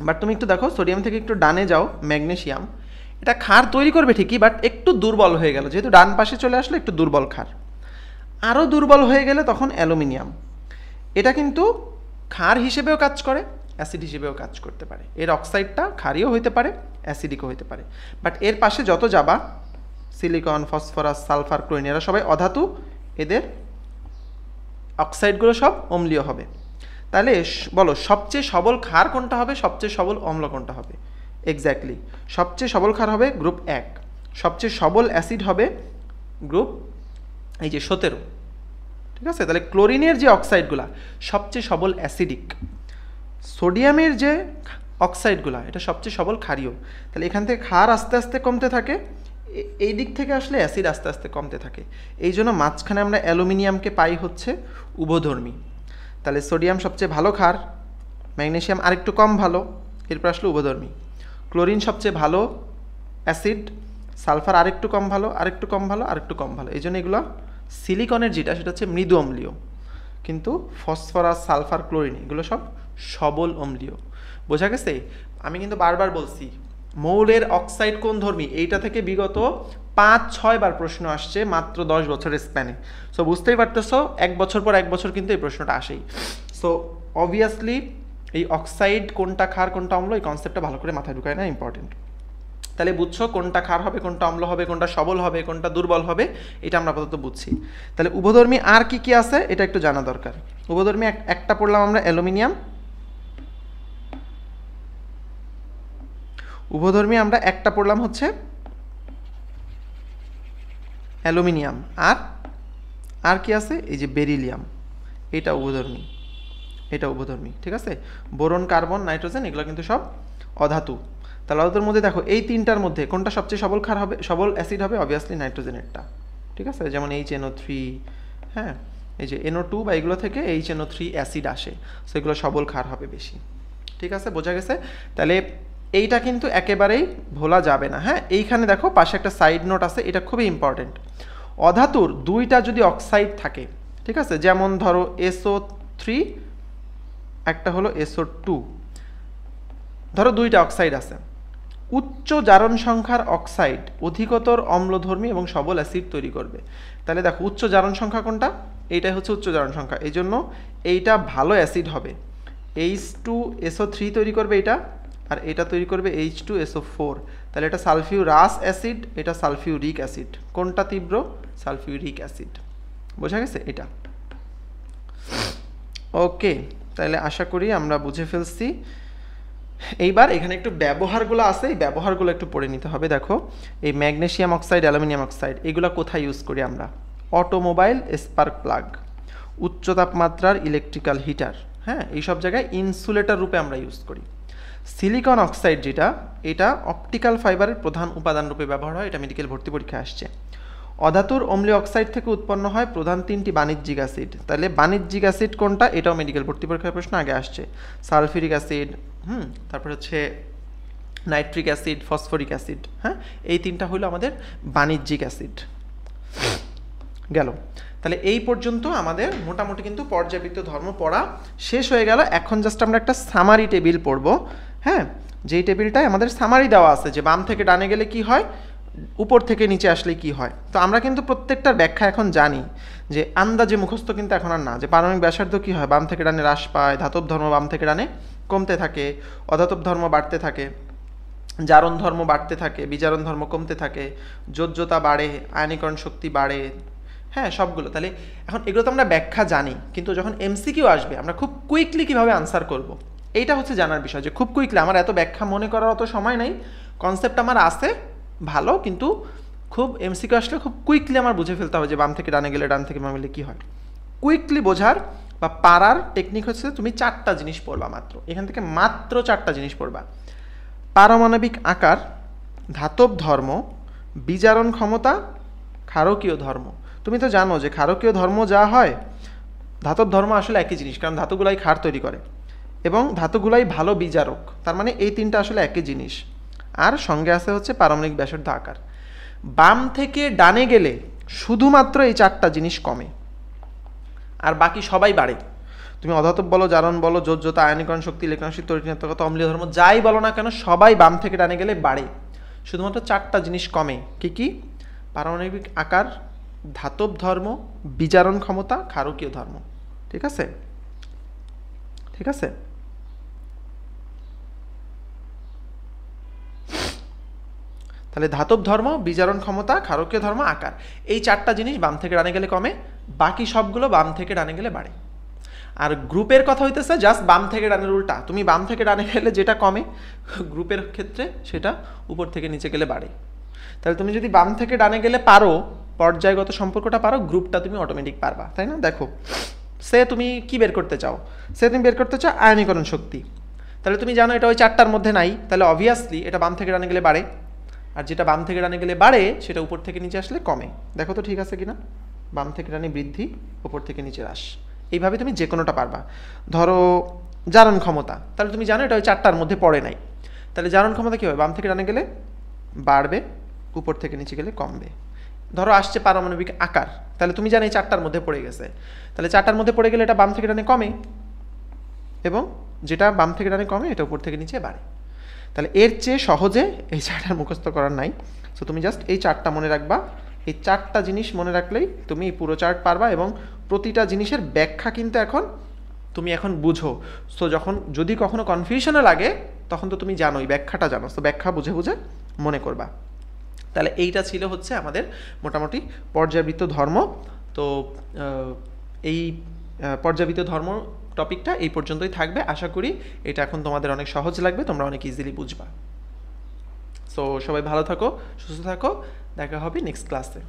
Speaker 1: বাট তুমি একটু দেখো সোডিয়াম থেকে একটু ডানে যাও, ম্যাগনেসিয়াম, এটা ক্ষার তৈরি করবে ঠিকই, বাট একটু দুর্বল হয়ে গেল, যেহেতু ডান পাশে চলে আসলে একটু দুর্বল ক্ষার। আরও দুর্বল হয়ে গেলে তখন অ্যালুমিনিয়াম, এটা কিন্তু ক্ষার হিসেবেও কাজ করে, অ্যাসিড হিসেবেও কাজ করতে পারে। এর অক্সাইডটা ক্ষারীয় হইতে পারে, অ্যাসিডিকও হইতে পারে। বাট এর পাশে যত যাবা, সিলিকন, ফসফরাস, সালফার, ক্লোরিন, এরা সবাই অধাতু, এদের অক্সাইডগুলো সব অম্লীয় হবে। তাহলে বলো সবচেয়ে সবল ক্ষার কোনটা হবে, সবচেয়ে সবল অম্ল কোনটা হবে? এক্স্যাক্টলি, সবচেয়ে সবল ক্ষার হবে গ্রুপ 1, সবচেয়ে সবল অ্যাসিড হবে গ্রুপ এই যে 17, ঠিক আছে? তাহলে ক্লোরিনের যে অক্সাইডগুলা সবচেয়ে সবল অ্যাসিডিক, সোডিয়ামের যে অক্সাইডগুলা এটা সবচেয়ে সবল ক্ষারীয়। তাহলে এখান থেকে ক্ষার আস্তে আস্তে কমতে থাকে, এই দিক থেকে আসলে অ্যাসিড আস্তে আস্তে কমতে থাকে। এই জন্য মাঝখানে আমরা অ্যালুমিনিয়ামকে পাই হচ্ছে উভধর্মী। তাহলে সোডিয়াম সবচেয়ে ভালো ক্ষার, ম্যাগনেসিয়াম আরেকটু কম ভালো, এরপর আসলে উভধর্মী। ক্লোরিন সবচেয়ে ভালো অ্যাসিড, সালফার আরেকটু কম ভালো, আরেকটু কম ভালো, আরেকটু কম ভালো। এই জন্য এগুলো সিলিকনের যেটা সেটা হচ্ছে মৃদু অম্লীয়, কিন্তু ফসফরাস, সালফার, ক্লোরিন এগুলো সব সবল অম্লীয়। বোঝা গেছে? আমি কিন্তু বারবার বলছি মৌলের অক্সাইড কোন ধর্মী, এইটা থেকে বিগত 5-6 বার প্রশ্ন আসছে মাত্র 10 বছরের স্প্যানে। সো বুঝতেই পারতেছো 1 বছর পর 1 বছর কিন্তু এই প্রশ্নটা আসেই। সো অবভিয়াসলি এই অক্সাইড কোনটা ক্ষার কোনটা অম্ল, এই কনসেপ্টটা ভালো করে মাথায় ঢুকায় না, ইম্পর্টেন্ট। তাহলে বুঝছো কোনটা ক্ষার হবে, কোনটা অম্ল হবে, কোনটা সবল হবে, কোনটা দুর্বল হবে, এটা আমরা আপাতত বুঝছি। তাহলে উভধর্মী আর কি কি আছে এটা একটু জানা দরকার। উভধর্মী একটা পড়লাম আমরা অ্যালুমিনিয়াম, উভধর্মী আমরা একটা পড়লাম হচ্ছে অ্যালুমিনিয়াম, আর কি আছে, এই যে বেরিলিয়াম, এটা উভধর্মী, এটা উভধর্মী, ঠিক আছে। বোরন, কার্বন, নাইট্রোজেন এগুলো কিন্তু সব অধাতু। তাহলে অধাতুর মধ্যে দেখো এই তিনটার মধ্যে কোনটা সবচেয়ে সবল ক্ষার হবে, সবল অ্যাসিড হবে? অবভিয়াসলি নাইট্রোজেনেরটা, ঠিক আছে। যেমন HNO3, হ্যাঁ, এই যে NO2 বা এগুলো থেকে HNO3 অ্যাসিড আসে, সো এগুলো সবল ক্ষার হবে বেশি, ঠিক আছে, বোঝা গেছে। তাহলে এইটা কিন্তু একেবারেই ভোলা যাবে না, হ্যাঁ। এইখানে দেখো পাশে একটা সাইড নোট আছে, এটা খুবই ইম্পর্টেন্ট। অধাতুর দুইটা যদি অক্সাইড থাকে, ঠিক আছে, যেমন ধরো SO3, একটা হলো SO2, ধরো দুইটা অক্সাইড আছে, উচ্চ জারণ সংখ্যার অক্সাইড অধিকতর অম্লধর্মী এবং সবল অ্যাসিড তৈরি করবে। তাহলে দেখো উচ্চ জারণ সংখ্যা কোনটা, এইটাই হচ্ছে উচ্চ জারণ সংখ্যা, এই জন্য এইটা ভালো অ্যাসিড হবে, H2SO3 তৈরি করবে এটা, আর এটা তৈরি করবে H2SO4। তাহলে এটা সালফিউরাস অ্যাসিড, এটা সালফিউরিক অ্যাসিড, কোনটা তীব্র? সালফিউরিক অ্যাসিড, বোঝা গেছে এটা। ওকে, তাহলে আশা করি আমরা বুঝে ফেলছি। এইবার এখানে একটু ব্যবহারগুলো আছে, এই ব্যবহারগুলো একটু পড়ে নিতে হবে। দেখো এই ম্যাগনেসিয়াম অক্সাইড, অ্যালুমিনিয়াম অক্সাইড এগুলো কোথায় ইউজ করি আমরা? অটোমোবাইল স্পার্ক প্লাগ, উচ্চ তাপমাত্রার ইলেকট্রিক্যাল হিটার, হ্যাঁ, এইসব জায়গায় ইনসুলেটর রূপে আমরা ইউজ করি। সিলিকন অক্সাইড যেটা, এটা অপটিক্যাল ফাইবারের প্রধান উপাদান রূপে ব্যবহার হয়, এটা মেডিকেল ভর্তি পরীক্ষায় আসছে। অধাতুর অম্লীয় অক্সাইড থেকে উৎপন্ন হয় প্রধান তিনটি বাণিজ্যিক অ্যাসিড। তাহলে বাণিজ্যিক অ্যাসিড কোনটা, এটাও মেডিকেল ভর্তি পরীক্ষার প্রশ্ন আগে আসছে। সালফিউরিক অ্যাসিড, তারপর হচ্ছে নাইট্রিক অ্যাসিড, ফসফরিক অ্যাসিড, হ্যাঁ, এই তিনটা হলো আমাদের বাণিজ্যিক অ্যাসিড। গেল। তাহলে এই পর্যন্ত আমাদের মোটামুটি কিন্তু পর্যাবৃত্ত ধর্ম পড়া শেষ হয়ে গেল। এখন জাস্ট আমরা একটা সামারি টেবিল পড়বো, হ্যাঁ, যেই টেবিলটায় আমাদের সামারি দেওয়া আছে যে বাম থেকে ডানে গেলে কি হয়, উপর থেকে নিচে আসলে কি হয়। তো আমরা কিন্তু প্রত্যেকটার ব্যাখ্যা এখন জানি, যে আন্দাজে মুখস্থ কিন্তু এখন আর না, যে পারমাণবিক ব্যাসার্ধ কি হয়, বাম থেকে ডানে হ্রাস পায়, ধাতব ধর্ম বাম থেকে ডানে কমতে থাকে, অধাতব ধর্ম বাড়তে থাকে, জারণ ধর্ম বাড়তে থাকে, বিজারণ ধর্ম কমতে থাকে, যোজ্যতা বাড়ে, আয়নীকরণ শক্তি বাড়ে, হ্যাঁ, সবগুলো। তাহলে এখন এগুলো তো আমরা ব্যাখ্যা জানি, কিন্তু যখন MCQ আসবে আমরা খুব কুইকলি কীভাবে আনসার করব, এইটা হচ্ছে জানার বিষয়, যে খুব কুইকলি, আমার এত ব্যাখ্যা মনে করার অত সময় নেই, কনসেপ্ট আমার আছে ভালো, কিন্তু খুব MCQ আসলে খুব কুইকলি আমার বুঝে ফেলতে হবে যে বাম থেকে ডানে গেলে, ডান থেকে বামে গেলে কী হয়। কুইকলি বোঝার বা পারার টেকনিক হচ্ছে তুমি 4টা জিনিস পড়বা মাত্র, এখান থেকে মাত্র 4টা জিনিস পড়বা। পারমাণবিক আকার, ধাতব ধর্ম, বিজারণ ক্ষমতা, ক্ষারকীয় ধর্ম। তুমি তো জানো যে ক্ষারকীয় ধর্ম যা হয়, ধাতব ধর্ম আসলে একই জিনিস, কারণ ধাতুগুলাই ক্ষার তৈরি করে এবং ধাতুগুলাই ভালো বিজারক, তার মানে এই তিনটা আসলে একই জিনিস। আর সঙ্গে আছে হচ্ছে পারমাণবিক ব্যাসার্ধ আকার। বাম থেকে ডানে গেলে শুধুমাত্র এই 4টা জিনিস কমে, আর বাকি সবাই বাড়ে। তুমি অধাতব বলো, জারণ বলো, যোজ্যতা, আয়নীকরণ শক্তি, ইলেকট্রনিক তরিণাত্মকতা, অম্লীয় ধর্ম, যাই বলো না কেন, সবাই বাম থেকে ডানে গেলে বাড়ে, শুধুমাত্র 4টা জিনিস কমে। কি কি? পারমাণবিক আকার, ধাতব ধর্ম, বিজারণ ক্ষমতা, ক্ষারকীয় ধর্ম, ঠিক আছে, ঠিক আছে। তাহলে ধাতব ধর্ম, বিজারণ ক্ষমতা, ক্ষারকীয় ধর্ম, আকার, এই 4টা জিনিস বাম থেকে ডানে গেলে কমে, বাকি সবগুলো বাম থেকে ডানে গেলে বাড়ে। আর গ্রুপের কথা হইতেছে জাস্ট বাম থেকে ডানের উল্টা, তুমি বাম থেকে ডানে গেলে যেটা কমে, গ্রুপের ক্ষেত্রে সেটা উপর থেকে নিচে গেলে বাড়ে। তাহলে তুমি যদি বাম থেকে ডানে গেলে পারো, পর্যায়গত সম্পর্কটা পারো, গ্রুপটা তুমি অটোমেটিক পারবা, তাই না? দেখো, সে তুমি কি বের করতে চাও, তুমি বের করতে চাও আয়নীকরণ শক্তি, তাহলে তুমি জানো এটা ওই 4টার মধ্যে নাই, তাহলে অবভিয়াসলি এটা বাম থেকে ডানে গেলে বাড়ে, আর যেটা বাম থেকে ডানে গেলে বাড়ে সেটা উপর থেকে নিচে আসলে কমে। দেখো তো ঠিক আছে কিনা, বাম থেকে ডানে বৃদ্ধি, উপর থেকে নিচে হ্রাস, এইভাবে তুমি যে কোনোটা পারবা। ধরো জারণ ক্ষমতা, তাহলে তুমি জানো এটা ওই 4টার মধ্যে পড়ে নাই, তাহলে জারণ ক্ষমতা কী হবে, বাম থেকে ডানে গেলে বাড়বে, উপর থেকে নিচে গেলে কমবে। ধরো আসছে পারমাণবিক আকার, তাহলে তুমি জানো এই 4টার মধ্যে পড়ে গেছে, তাহলে 4টার মধ্যে পড়ে গেলে এটা বাম থেকে ডানে কমে, এবং যেটা বাম থেকে ডানে কমে এটা উপর থেকে নিচে বাড়ে। তাহলে এর চেয়ে সহজে এই 4টার মুখস্থ করার নাই, সো তুমি জাস্ট এই 4টা মনে রাখবা, এই 4টা জিনিস মনে রাখলেই তুমি পুরো চার্ট পারবা, এবং প্রতিটা জিনিসের ব্যাখ্যা কিন্তু তুমি এখন বুঝো। সো যখন যদি কখনো কনফিউশনে লাগে তখন তো তুমি জানোই, ব্যাখ্যাটা জানো, সো ব্যাখ্যা বুঝে বুঝে মনে করবা। তাহলে এইটা ছিল হচ্ছে আমাদের মোটামুটি পর্যাবৃত্ত ধর্ম। তো এই পর্যাবৃত্ত ধর্ম টপিকটা এই পর্যন্তই থাকবে। আশা করি এটা এখন তোমাদের অনেক সহজ লাগবে, তোমরা অনেক ইজিলি বুঝবা। সো সবাই ভালো থাকো, সুস্থ থাকো, দেখা হবে নেক্সট ক্লাসে।